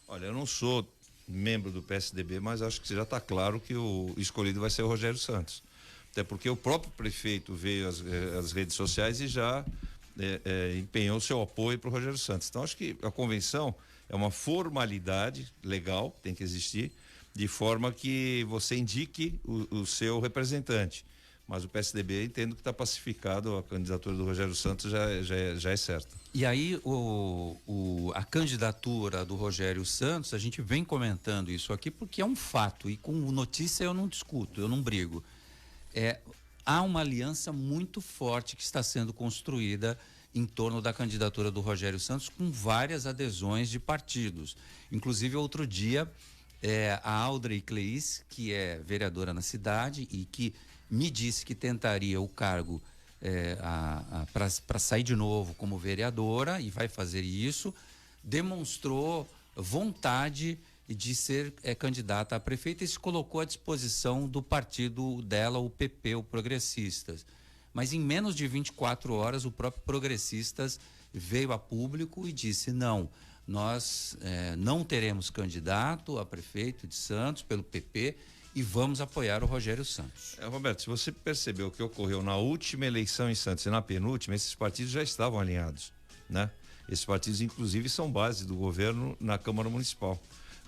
[SPEAKER 10] Olha, eu não sou membro do PSDB, mas acho que já está claro que o escolhido vai ser o Rogério Santos. Até porque o próprio prefeito veio às redes sociais e já empenhou seu apoio para o Rogério Santos. Então, acho que a convenção é uma formalidade legal, tem que existir, de forma que você indique o seu representante. Mas o PSDB, entendo que está pacificado, a candidatura do Rogério Santos já é certa.
[SPEAKER 6] E aí, a candidatura do Rogério Santos, a gente vem comentando isso aqui porque é um fato, e com notícia eu não discuto, eu não brigo. Há uma aliança muito forte que está sendo construída em torno da candidatura do Rogério Santos, com várias adesões de partidos. Inclusive, outro dia, a Audrey Cleis, que é vereadora na cidade e que me disse que tentaria o cargo para sair de novo como vereadora, e vai fazer isso, demonstrou vontade de ser candidata a prefeita e se colocou à disposição do partido dela, o PP, o Progressistas. Mas em menos de 24 horas, o próprio Progressistas veio a público e disse: não, nós não teremos candidato a prefeito de Santos pelo PP e vamos apoiar o Rogério Santos.
[SPEAKER 10] Roberto, se você percebeu o que ocorreu na última eleição em Santos e na penúltima, esses partidos já estavam alinhados, né? Esses partidos, inclusive, são base do governo na Câmara Municipal.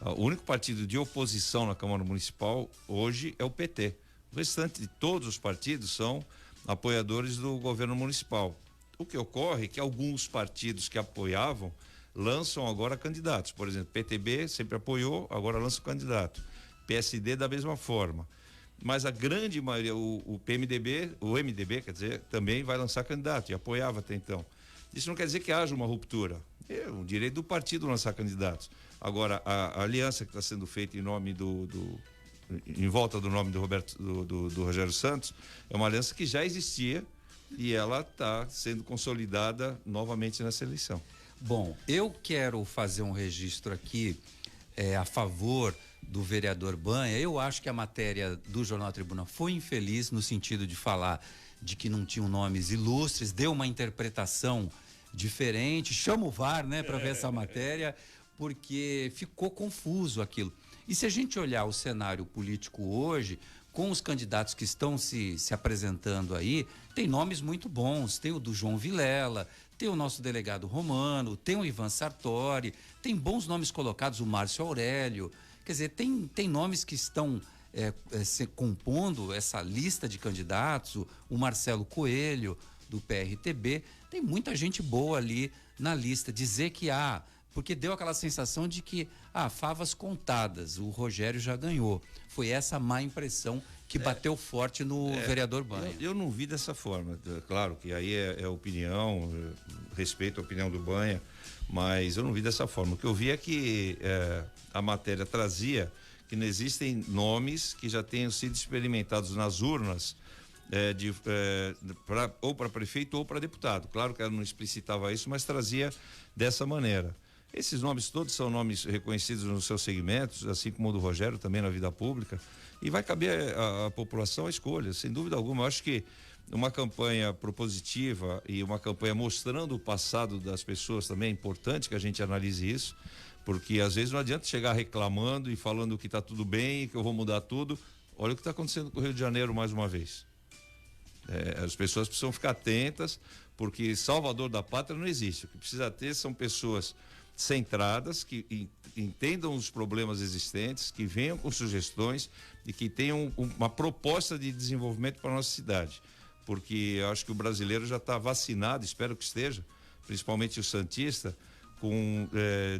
[SPEAKER 10] O único partido de oposição na Câmara Municipal hoje é o PT. O restante de todos os partidos são apoiadores do governo municipal. O que ocorre é que alguns partidos que apoiavam lançam agora candidatos. Por exemplo, PTB sempre apoiou, agora lança o candidato. PSD da mesma forma. Mas a grande maioria, o MDB, quer dizer, também vai lançar candidato e apoiava até então. Isso não quer dizer que haja uma ruptura. É o direito do partido lançar candidatos. Agora, a aliança que está sendo feita em nome em volta do nome do Rogério Santos, é uma aliança que já existia e ela está sendo consolidada novamente nessa eleição.
[SPEAKER 6] Bom, eu quero fazer um registro aqui a favor do vereador Banha. Eu acho que a matéria do Jornal Tribuna foi infeliz no sentido de falar de que não tinham nomes ilustres, deu uma interpretação diferente, chama o VAR, né, para ver essa matéria, porque ficou confuso aquilo. E se a gente olhar o cenário político hoje, com os candidatos que estão se apresentando aí, tem nomes muito bons, tem o do João Vilela, tem o nosso delegado Romano, tem o Ivan Sartori, tem bons nomes colocados, o Márcio Aurélio, quer dizer, tem nomes que estão compondo essa lista de candidatos, o Marcelo Coelho, do PRTB, tem muita gente boa ali na lista. Dizer que porque deu aquela sensação de que favas contadas, o Rogério já ganhou. Foi essa má impressão que bateu forte no vereador Banha.
[SPEAKER 10] Eu não vi dessa forma. Claro que aí é opinião, respeito a opinião do Banha, mas eu não vi dessa forma. O que eu vi é que a matéria trazia que não existem nomes que já tenham sido experimentados nas urnas ou para prefeito ou para deputado. Claro que ela não explicitava isso, mas trazia dessa maneira. Esses nomes todos são nomes reconhecidos nos seus segmentos, assim como o do Rogério também na vida pública, e vai caber à população a escolha, sem dúvida alguma. Eu acho que uma campanha propositiva e uma campanha mostrando o passado das pessoas também é importante que a gente analise isso, porque às vezes não adianta chegar reclamando e falando que está tudo bem, que eu vou mudar tudo. Olha o que está acontecendo com o Rio de Janeiro mais uma vez. As pessoas precisam ficar atentas, porque salvador da pátria não existe. O que precisa ter são pessoas centradas, que entendam os problemas existentes, que venham com sugestões e que tenham uma proposta de desenvolvimento para a nossa cidade. Porque eu acho que o brasileiro já está vacinado, espero que esteja, principalmente o santista, com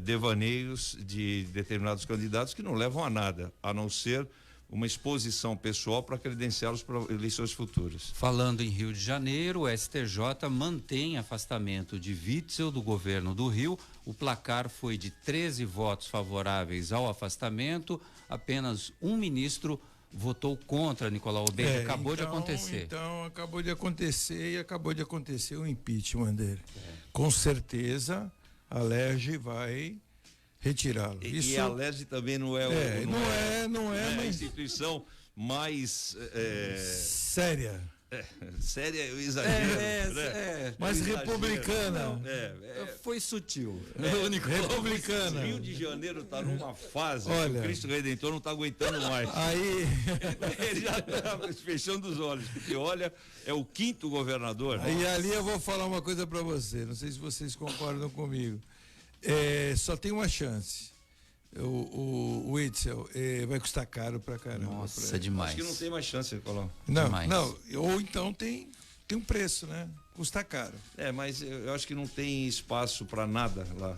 [SPEAKER 10] devaneios de determinados candidatos que não levam a nada, a não ser uma exposição pessoal para credenciá-los para eleições futuras.
[SPEAKER 6] Falando em Rio de Janeiro, o STJ mantém afastamento de Witzel do governo do Rio. O placar foi de 13 votos favoráveis ao afastamento, apenas um ministro votou contra. Nicolau Obeide, acabou de acontecer.
[SPEAKER 8] Então, acabou de acontecer o impeachment dele. Com certeza, a LERJ vai retirá-lo.
[SPEAKER 10] E a LERJ também não é
[SPEAKER 8] uma
[SPEAKER 10] instituição mais
[SPEAKER 8] séria.
[SPEAKER 10] Séria, eu exagero. Né?
[SPEAKER 8] Mas
[SPEAKER 10] Eu exagero.
[SPEAKER 8] republicana.
[SPEAKER 10] Não,
[SPEAKER 6] Foi sutil.
[SPEAKER 8] Republicana.
[SPEAKER 10] Rio de Janeiro está numa fase
[SPEAKER 8] Olha,
[SPEAKER 10] que o Cristo Redentor não está aguentando mais.
[SPEAKER 8] Aí.
[SPEAKER 10] Ele já está fechando os olhos, porque olha, é o 5º governador.
[SPEAKER 8] E ali eu vou falar uma coisa para você, não sei se vocês concordam comigo. Só tem uma chance. O Witzel vai custar caro pra caramba.
[SPEAKER 6] Nossa, demais.
[SPEAKER 10] Acho que não tem mais chance, Colão.
[SPEAKER 8] Não, ou então tem um preço, né? Custa caro.
[SPEAKER 10] Mas eu acho que não tem espaço para nada lá.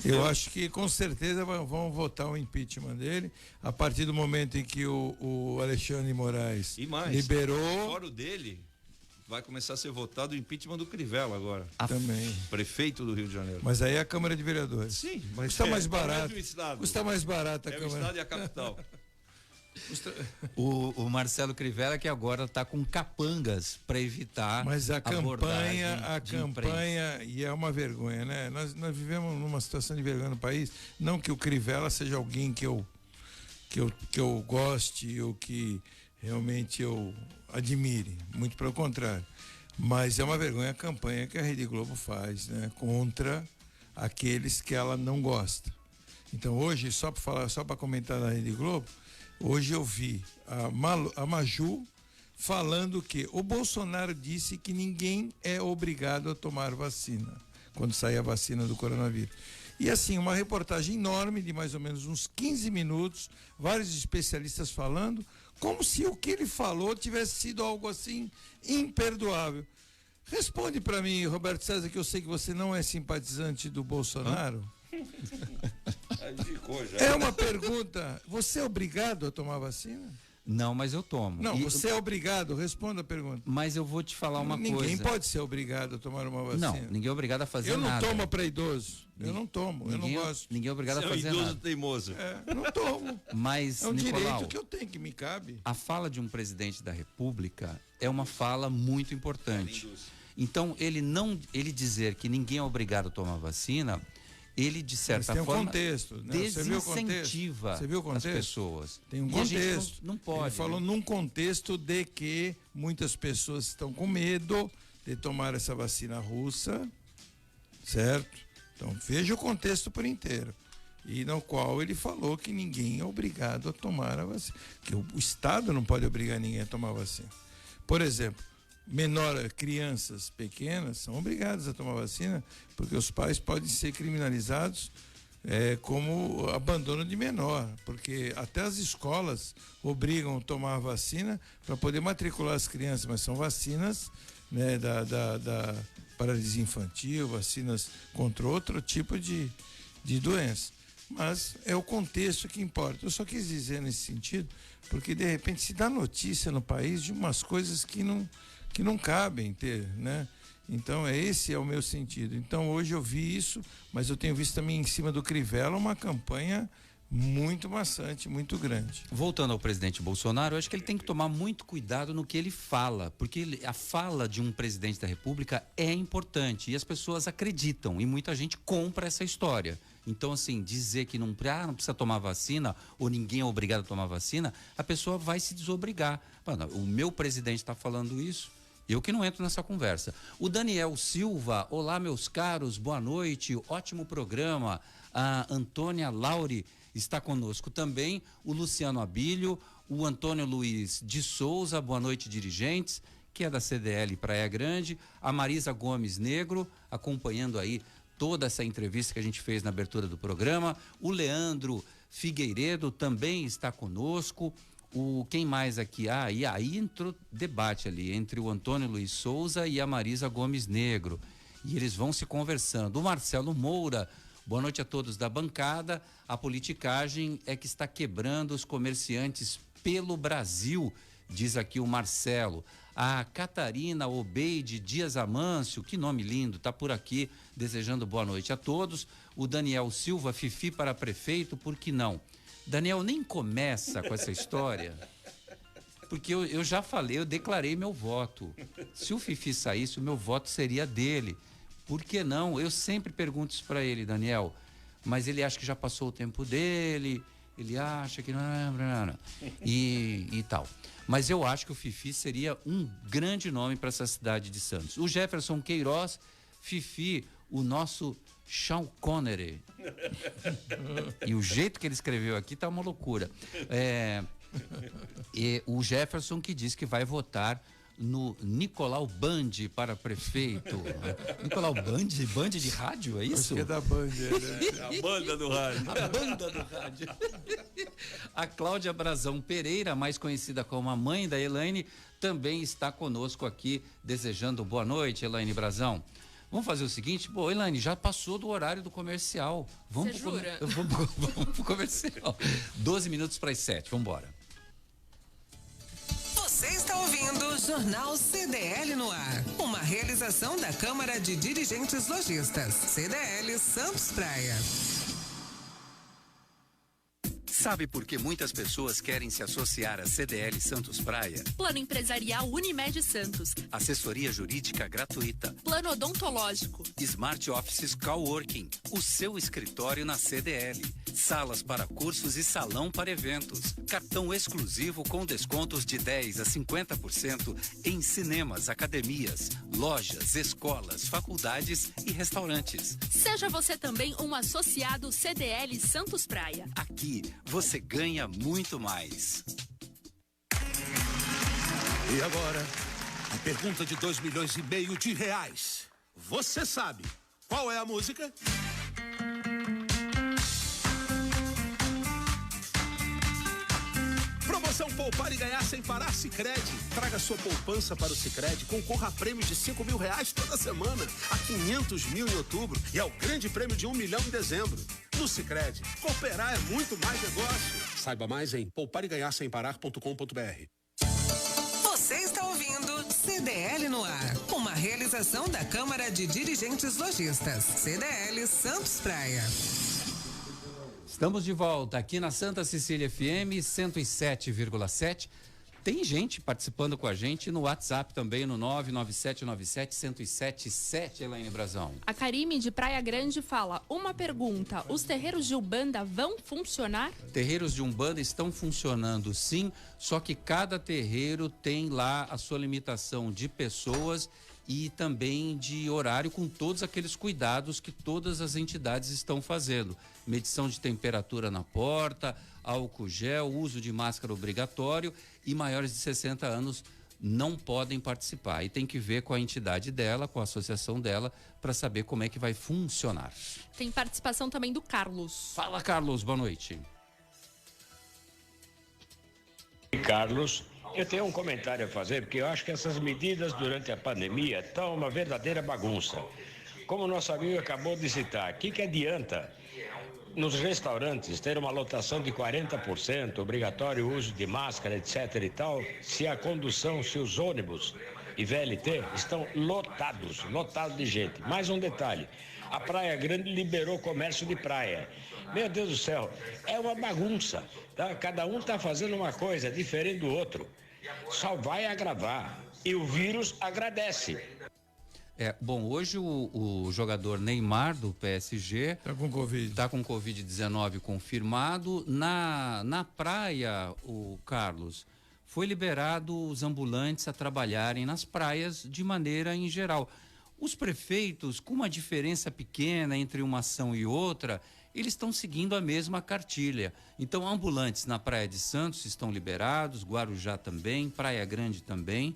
[SPEAKER 8] Eu acho que com certeza vão votar o impeachment dele a partir do momento em que o Alexandre de Moraes liberou.
[SPEAKER 10] Fora o dele, vai começar a ser votado o impeachment do Crivella agora.
[SPEAKER 8] Também.
[SPEAKER 10] Prefeito do Rio de Janeiro.
[SPEAKER 8] Mas aí é a Câmara de Vereadores.
[SPEAKER 10] Sim, mas
[SPEAKER 8] custa mais barato.
[SPEAKER 10] Custa
[SPEAKER 8] mais barato a
[SPEAKER 10] Câmara. É o estado e a capital.
[SPEAKER 6] O Marcelo Crivella que agora está com capangas para evitar.
[SPEAKER 8] Mas a campanha, e é uma vergonha, né? Nós vivemos numa situação de vergonha no país. Não que o Crivella seja alguém que eu goste ou que realmente eu admire, muito pelo contrário. Mas é uma vergonha a campanha que a Rede Globo faz, né? Contra aqueles que ela não gosta. Então hoje, só para comentar na Rede Globo, hoje eu vi a Maju falando que o Bolsonaro disse que ninguém é obrigado a tomar vacina, quando sair a vacina do coronavírus. E assim, uma reportagem enorme de mais ou menos uns 15 minutos, vários especialistas falando, como se o que ele falou tivesse sido algo assim imperdoável. Responde para mim, Roberto César, que eu sei que você não é simpatizante do Bolsonaro. É uma pergunta. Você é obrigado a tomar vacina?
[SPEAKER 6] Não, mas eu tomo.
[SPEAKER 8] Não, você é obrigado, responda a pergunta.
[SPEAKER 6] Mas eu vou te falar uma coisa.
[SPEAKER 8] Ninguém pode ser obrigado a tomar uma vacina.
[SPEAKER 6] Não, ninguém é obrigado a fazer
[SPEAKER 8] nada.
[SPEAKER 6] nada.
[SPEAKER 8] Eu não tomo para idoso. Eu não tomo, eu não gosto.
[SPEAKER 6] Ninguém é obrigado a fazer nada.
[SPEAKER 10] É um idoso teimoso.
[SPEAKER 8] Eu não tomo.
[SPEAKER 6] Mas,
[SPEAKER 8] é um
[SPEAKER 6] Nicolau,
[SPEAKER 8] direito que eu tenho, que me cabe.
[SPEAKER 6] A fala de um presidente da República é uma fala muito importante. Então, ele dizer que ninguém é obrigado a tomar vacina, ele, de certa forma,
[SPEAKER 8] contexto, né?
[SPEAKER 6] desincentiva as pessoas.
[SPEAKER 8] Tem um contexto.
[SPEAKER 6] Não pode.
[SPEAKER 8] Ele falou num contexto de que muitas pessoas estão com medo de tomar essa vacina russa, certo? Então, veja o contexto por inteiro. E no qual ele falou que ninguém é obrigado a tomar a vacina. Que o Estado não pode obrigar ninguém a tomar a vacina. Por exemplo, crianças pequenas são obrigadas a tomar vacina, porque os pais podem ser criminalizados como abandono de menor, porque até as escolas obrigam a tomar a vacina para poder matricular as crianças, mas são vacinas, né, da paralisia infantil, vacinas contra outro tipo de doença. Mas é o contexto que importa. Eu só quis dizer nesse sentido, porque de repente se dá notícia no país de umas coisas que não cabem ter, né? Então esse é o meu sentido. Então hoje eu vi isso, mas eu tenho visto também em cima do Crivella uma campanha muito maçante, muito grande.
[SPEAKER 6] Voltando ao presidente Bolsonaro, eu acho que ele tem que tomar muito cuidado no que ele fala, porque a fala de um presidente da República é importante e as pessoas acreditam e muita gente compra essa história. Então, assim, dizer que não precisa tomar vacina ou ninguém é obrigado a tomar vacina, a pessoa vai se desobrigar. Mano, o meu presidente está falando isso, eu que não entro nessa conversa. O Daniel Silva, olá meus caros, boa noite, ótimo programa. A Antônia Lauri está conosco também, o Luciano Abílio, o Antônio Luiz de Souza, boa noite dirigentes, que é da CDL Praia Grande, a Marisa Gomes Negro, acompanhando aí toda essa entrevista que a gente fez na abertura do programa, o Leandro Figueiredo também está conosco, quem mais aqui? E aí entrou debate ali entre o Antônio Luiz Souza e a Marisa Gomes Negro, e eles vão se conversando. O Marcelo Moura, boa noite a todos da bancada. A politicagem é que está quebrando os comerciantes pelo Brasil, diz aqui o Marcelo. A Catarina Obeide Dias Amâncio, que nome lindo, está por aqui desejando boa noite a todos. O Daniel Silva, Fifi para prefeito, por que não? Daniel, nem começa com essa história, porque eu já falei, eu declarei meu voto. Se o Fifi saísse, o meu voto seria dele. Por que não? Eu sempre pergunto isso para ele, Daniel, mas ele acha que já passou o tempo dele, ele acha que não. E tal. Mas eu acho que o Fifi seria um grande nome para essa cidade de Santos. O Jefferson Queiroz, Fifi, o nosso Sean Connery. E o jeito que ele escreveu aqui tá uma loucura. E o Jefferson que diz que vai votar no Nicolau Band para prefeito. Nicolau Band de rádio, é isso?
[SPEAKER 8] Acho que é da Band, né?
[SPEAKER 10] A banda do rádio.
[SPEAKER 6] A banda do rádio. A Cláudia Brazão Pereira, mais conhecida como a mãe da Elaine, também está conosco aqui, desejando boa noite, Elaine Brazão. Vamos fazer o seguinte, Elaine, já passou do horário do comercial. Vamos pro comercial. 12 minutos para as 7, vamos embora.
[SPEAKER 5] Você está ouvindo o Jornal CDL no ar. Uma realização da Câmara de Dirigentes Lojistas. CDL Santos Praia.
[SPEAKER 6] Sabe por que muitas pessoas querem se associar à CDL Santos Praia?
[SPEAKER 7] Plano Empresarial Unimed Santos.
[SPEAKER 6] Assessoria jurídica gratuita.
[SPEAKER 7] Plano odontológico.
[SPEAKER 6] Smart Offices Coworking. O seu escritório na CDL. Salas para cursos e salão para eventos. Cartão exclusivo com descontos de 10% a 50% em cinemas, academias, lojas, escolas, faculdades e restaurantes.
[SPEAKER 7] Seja você também um associado CDL Santos Praia.
[SPEAKER 6] Aqui você ganha muito mais.
[SPEAKER 11] E agora, a pergunta de 2,5 milhões de reais. Você sabe qual é a música? Promoção Poupar e Ganhar Sem Parar Sicredi. Traga sua poupança para o Sicredi, concorra a prêmios de R$5 mil toda semana, a 500 mil em outubro e ao grande prêmio de 1 milhão em dezembro. No Sicredi, cooperar é muito mais negócio. Saiba mais em poupareganharsemparar.com.br.
[SPEAKER 5] Você está ouvindo CDL no ar. Uma realização da Câmara de Dirigentes Lojistas. CDL Santos Praia.
[SPEAKER 6] Estamos de volta aqui na Santa Cecília FM 107,7. Tem gente participando com a gente no WhatsApp também, no 99797-1077, Elaine Brazão.
[SPEAKER 7] A Karime de Praia Grande fala, uma pergunta, os terreiros de Umbanda vão funcionar?
[SPEAKER 6] Terreiros de Umbanda estão funcionando sim, só que cada terreiro tem lá a sua limitação de pessoas e também de horário, com todos aqueles cuidados que todas as entidades estão fazendo. Medição de temperatura na porta, álcool gel, uso de máscara obrigatório, e maiores de 60 anos não podem participar. E tem que ver com a entidade dela, com a associação dela, para saber como é que vai funcionar.
[SPEAKER 7] Tem participação também do Carlos.
[SPEAKER 6] Fala, Carlos, boa noite.
[SPEAKER 12] Carlos, eu tenho um comentário a fazer, porque eu acho que essas medidas durante a pandemia estão uma verdadeira bagunça. Como o nosso amigo acabou de citar, o que adianta nos restaurantes ter uma lotação de 40%, obrigatório uso de máscara, etc. e tal, se a condução, se os ônibus e VLT estão lotados de gente. Mais um detalhe, a Praia Grande liberou comércio de praia. Meu Deus do céu, é uma bagunça, tá? Cada um está fazendo uma coisa diferente do outro. Só vai agravar e o vírus agradece.
[SPEAKER 6] Bom, hoje o jogador Neymar do PSG
[SPEAKER 8] está com Covid.
[SPEAKER 6] Está com Covid-19 confirmado. Na praia, o Carlos, foi liberado os ambulantes a trabalharem nas praias de maneira em geral. Os prefeitos, com uma diferença pequena entre uma ação e outra, eles estão seguindo a mesma cartilha. Então, ambulantes na Praia de Santos estão liberados, Guarujá também, Praia Grande também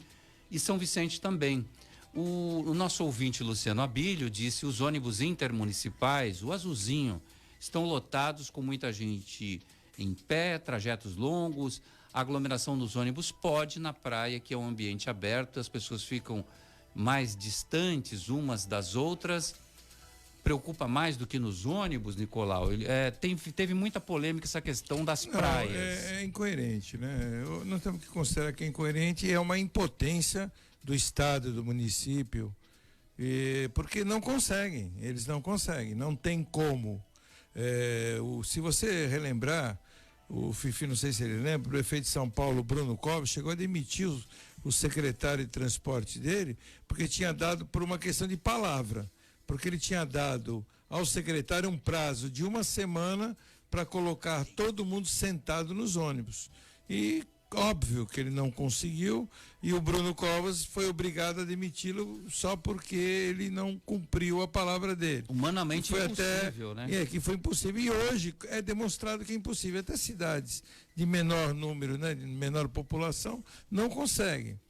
[SPEAKER 6] e São Vicente também. O nosso ouvinte Luciano Abílio disse: os ônibus intermunicipais, o azulzinho, estão lotados com muita gente em pé, trajetos longos. A aglomeração dos ônibus pode na praia, que é um ambiente aberto, as pessoas ficam mais distantes umas das outras. Preocupa mais do que nos ônibus, Nicolau? Teve muita polêmica essa questão das praias.
[SPEAKER 8] É incoerente, né? Nós temos que considerar que é incoerente e é uma impotência do estado, do município, porque não conseguem, eles não conseguem, não tem como. Se você relembrar, o Fifi, não sei se ele lembra, o prefeito de São Paulo, Bruno Covas, chegou a demitir o secretário de transporte dele, porque tinha dado por uma questão de palavra, porque ele tinha dado ao secretário um prazo de uma semana para colocar todo mundo sentado nos ônibus. E óbvio que ele não conseguiu, e o Bruno Covas foi obrigado a demiti-lo só porque ele não cumpriu a palavra dele.
[SPEAKER 6] Humanamente
[SPEAKER 8] foi
[SPEAKER 6] impossível, né?
[SPEAKER 8] Que foi impossível. E hoje é demonstrado que é impossível. Até cidades de menor número, né, de menor população, não conseguem.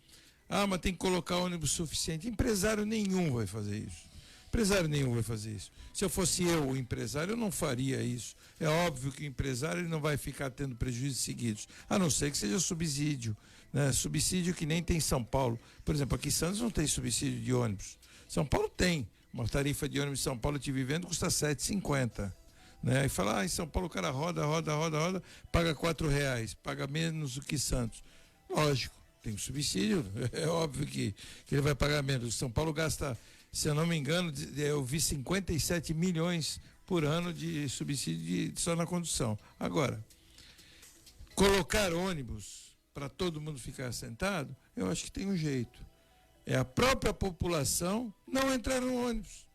[SPEAKER 8] Ah, mas tem que colocar ônibus suficiente. Empresário nenhum vai fazer isso. Empresário nenhum vai fazer isso. Se eu fosse o empresário, eu não faria isso. É óbvio que o empresário ele não vai ficar tendo prejuízos seguidos, a não ser que seja subsídio, né? Subsídio que nem tem em São Paulo. Por exemplo, aqui em Santos não tem subsídio de ônibus. São Paulo tem. Uma tarifa de ônibus em São Paulo, eu estive vendo, custa R$ 7,50. Né? E fala, em São Paulo o cara roda, paga R$4, paga menos do que Santos. Lógico, tem um subsídio, é óbvio que ele vai pagar menos. São Paulo gasta, se eu não me engano, eu vi 57 milhões por ano de subsídio só na condução. Agora, colocar ônibus para todo mundo ficar sentado, eu acho que tem um jeito. É a própria população não entrar no ônibus.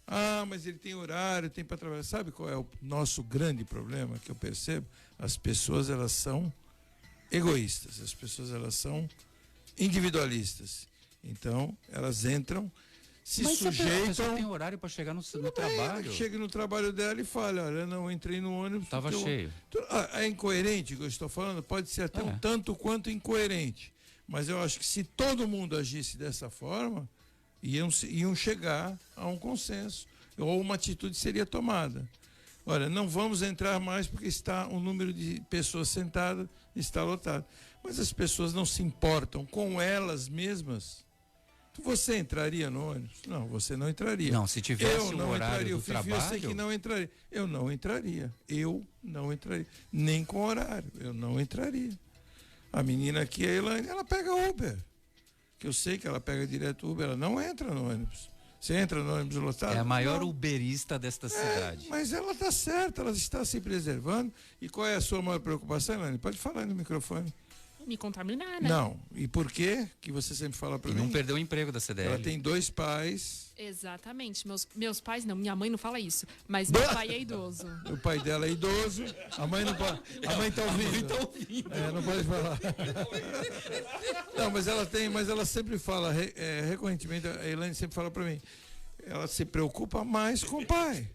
[SPEAKER 8] Ah, mas ele tem horário, tem para trabalhar. Sabe qual é o nosso grande problema que eu percebo? As pessoas, elas são egoístas, as pessoas, elas são individualistas. Então, elas entram, se sujeitam. A pessoa
[SPEAKER 6] tem horário para chegar no trabalho.
[SPEAKER 8] Chega no trabalho dela e fala, olha, não entrei no ônibus.
[SPEAKER 6] Estava cheio.
[SPEAKER 8] É incoerente o que eu estou falando? Pode ser até um tanto quanto incoerente. Mas eu acho que se todo mundo agisse dessa forma, iam chegar a um consenso, ou uma atitude seria tomada. Olha, não vamos entrar mais porque o número de pessoas sentadas está lotado. Mas as pessoas não se importam com elas mesmas. Você entraria no ônibus? Não, você não entraria.
[SPEAKER 6] Não, se tivesse um horário do trabalho...
[SPEAKER 8] Eu sei que não entraria. Eu não entraria. Nem com horário, eu não entraria. A menina aqui, a Elaine, ela pega Uber. Que eu sei que ela pega direto Uber, ela não entra no ônibus. Você entra no ônibus lotado?
[SPEAKER 6] É a maior uberista desta cidade.
[SPEAKER 8] Mas ela está certa, ela está se preservando. E qual é a sua maior preocupação, Elaine? Pode falar no microfone.
[SPEAKER 7] Me contaminar, né?
[SPEAKER 8] Não. E por quê que você sempre fala para mim?
[SPEAKER 6] Não perdeu o emprego da CDL.
[SPEAKER 8] Ela tem 2 pais.
[SPEAKER 7] Exatamente. Meus pais não, minha mãe não fala isso, mas meu pai é idoso.
[SPEAKER 8] O pai dela é idoso, a mãe não pode. A mãe está ouvindo. Não pode falar. Não, mas ela sempre fala, recorrentemente, a Elaine sempre fala para mim, ela se preocupa mais com o pai.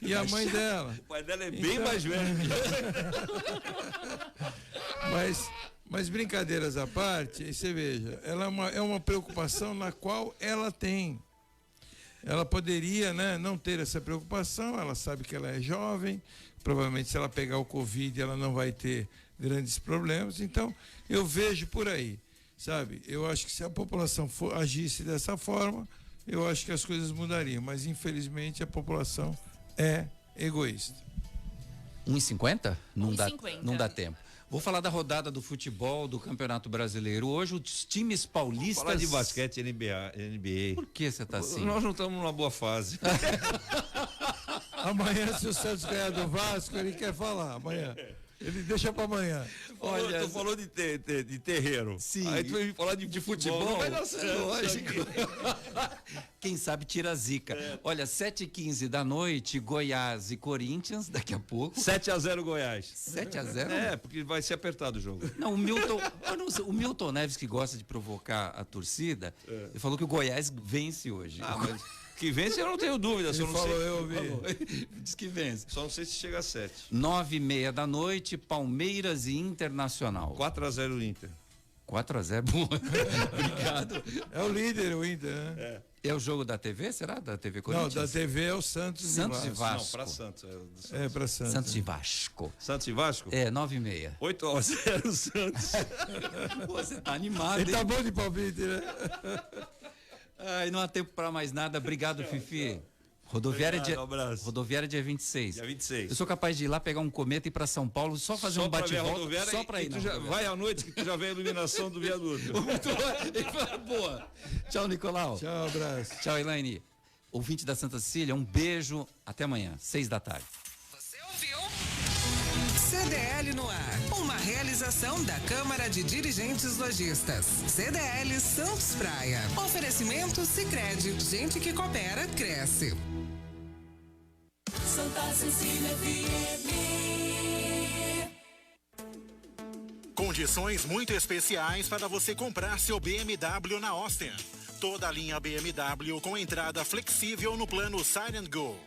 [SPEAKER 8] E a mãe dela.
[SPEAKER 10] O pai dela é bem mais velho.
[SPEAKER 8] Mas brincadeiras à parte, aí você veja, ela é uma preocupação na qual ela tem. Ela poderia, né, não ter essa preocupação, ela sabe que ela é jovem, provavelmente se ela pegar o Covid ela não vai ter grandes problemas, então eu vejo por aí, sabe? Eu acho que se a população agisse dessa forma, eu acho que as coisas mudariam, mas infelizmente a população é egoísta.
[SPEAKER 6] 1,50? Não
[SPEAKER 7] 1,50.
[SPEAKER 6] Não dá tempo. Vou falar da rodada do futebol do Campeonato Brasileiro. Hoje os times paulistas...
[SPEAKER 10] Vamos falar de basquete NBA.
[SPEAKER 6] Por que você tá assim?
[SPEAKER 10] Nós não estamos numa boa fase.
[SPEAKER 8] Amanhã, se o Santos ganhar do Vasco, ele quer falar. Amanhã. Ele deixa para amanhã.
[SPEAKER 10] Olha, tu falou de terreiro.
[SPEAKER 6] Sim.
[SPEAKER 10] Aí tu veio falar de futebol.
[SPEAKER 6] Não vai dar certo, lógico. Quem sabe tira a zica. Olha, 7h15 da noite, Goiás e Corinthians, daqui a pouco.
[SPEAKER 10] 7-0 Goiás.
[SPEAKER 6] 7-0?
[SPEAKER 10] É, porque vai ser apertado o jogo.
[SPEAKER 6] Não, o Milton Neves, que gosta de provocar a torcida, ele falou que o Goiás vence hoje.
[SPEAKER 10] Mas que vence eu não tenho dúvida.
[SPEAKER 8] Ele falou, eu ouvi.
[SPEAKER 6] Diz que vence.
[SPEAKER 10] Só não sei se chega a 7.
[SPEAKER 6] 9h30 da noite, Palmeiras e Internacional.
[SPEAKER 10] 4-0 Inter.
[SPEAKER 6] 4-0, bom. Obrigado.
[SPEAKER 8] É o líder, o Inter, né?
[SPEAKER 6] É o jogo da TV, será? Da TV Corinthians?
[SPEAKER 8] Não, da TV é o Santos
[SPEAKER 6] e Vasco.
[SPEAKER 10] Não, para Santos.
[SPEAKER 8] É para Santos.
[SPEAKER 6] Santos e Vasco.
[SPEAKER 10] Santos e Vasco?
[SPEAKER 6] É, 9h30.
[SPEAKER 10] 8-0 Santos.
[SPEAKER 6] Você tá animado,
[SPEAKER 8] Ele tá bom de palpite, né?
[SPEAKER 6] Ai, não há tempo para mais nada. Obrigado, Fifi. Rodoviária dia 26.
[SPEAKER 10] Dia 26.
[SPEAKER 6] Eu sou capaz de ir lá pegar um cometa e ir para São Paulo só fazer um bate-volta. Só para ir.
[SPEAKER 10] Vai à noite que tu já vê a iluminação do viaduto.
[SPEAKER 6] Boa. Tchau, Nicolau.
[SPEAKER 8] Tchau, abraço.
[SPEAKER 6] Tchau, Elaine. Ouvinte da Santa Cecília, um beijo. Até amanhã, 6h.
[SPEAKER 5] Você ouviu? CDL no ar. Uma realização da Câmara de Dirigentes Lojistas. CDL Santos Praia. Oferecimento Sicredi. Gente que coopera, cresce.
[SPEAKER 3] Santa Cecília FM.
[SPEAKER 13] Condições muito especiais para você comprar seu BMW na Oster. Toda a linha BMW com entrada flexível no plano Silent Go.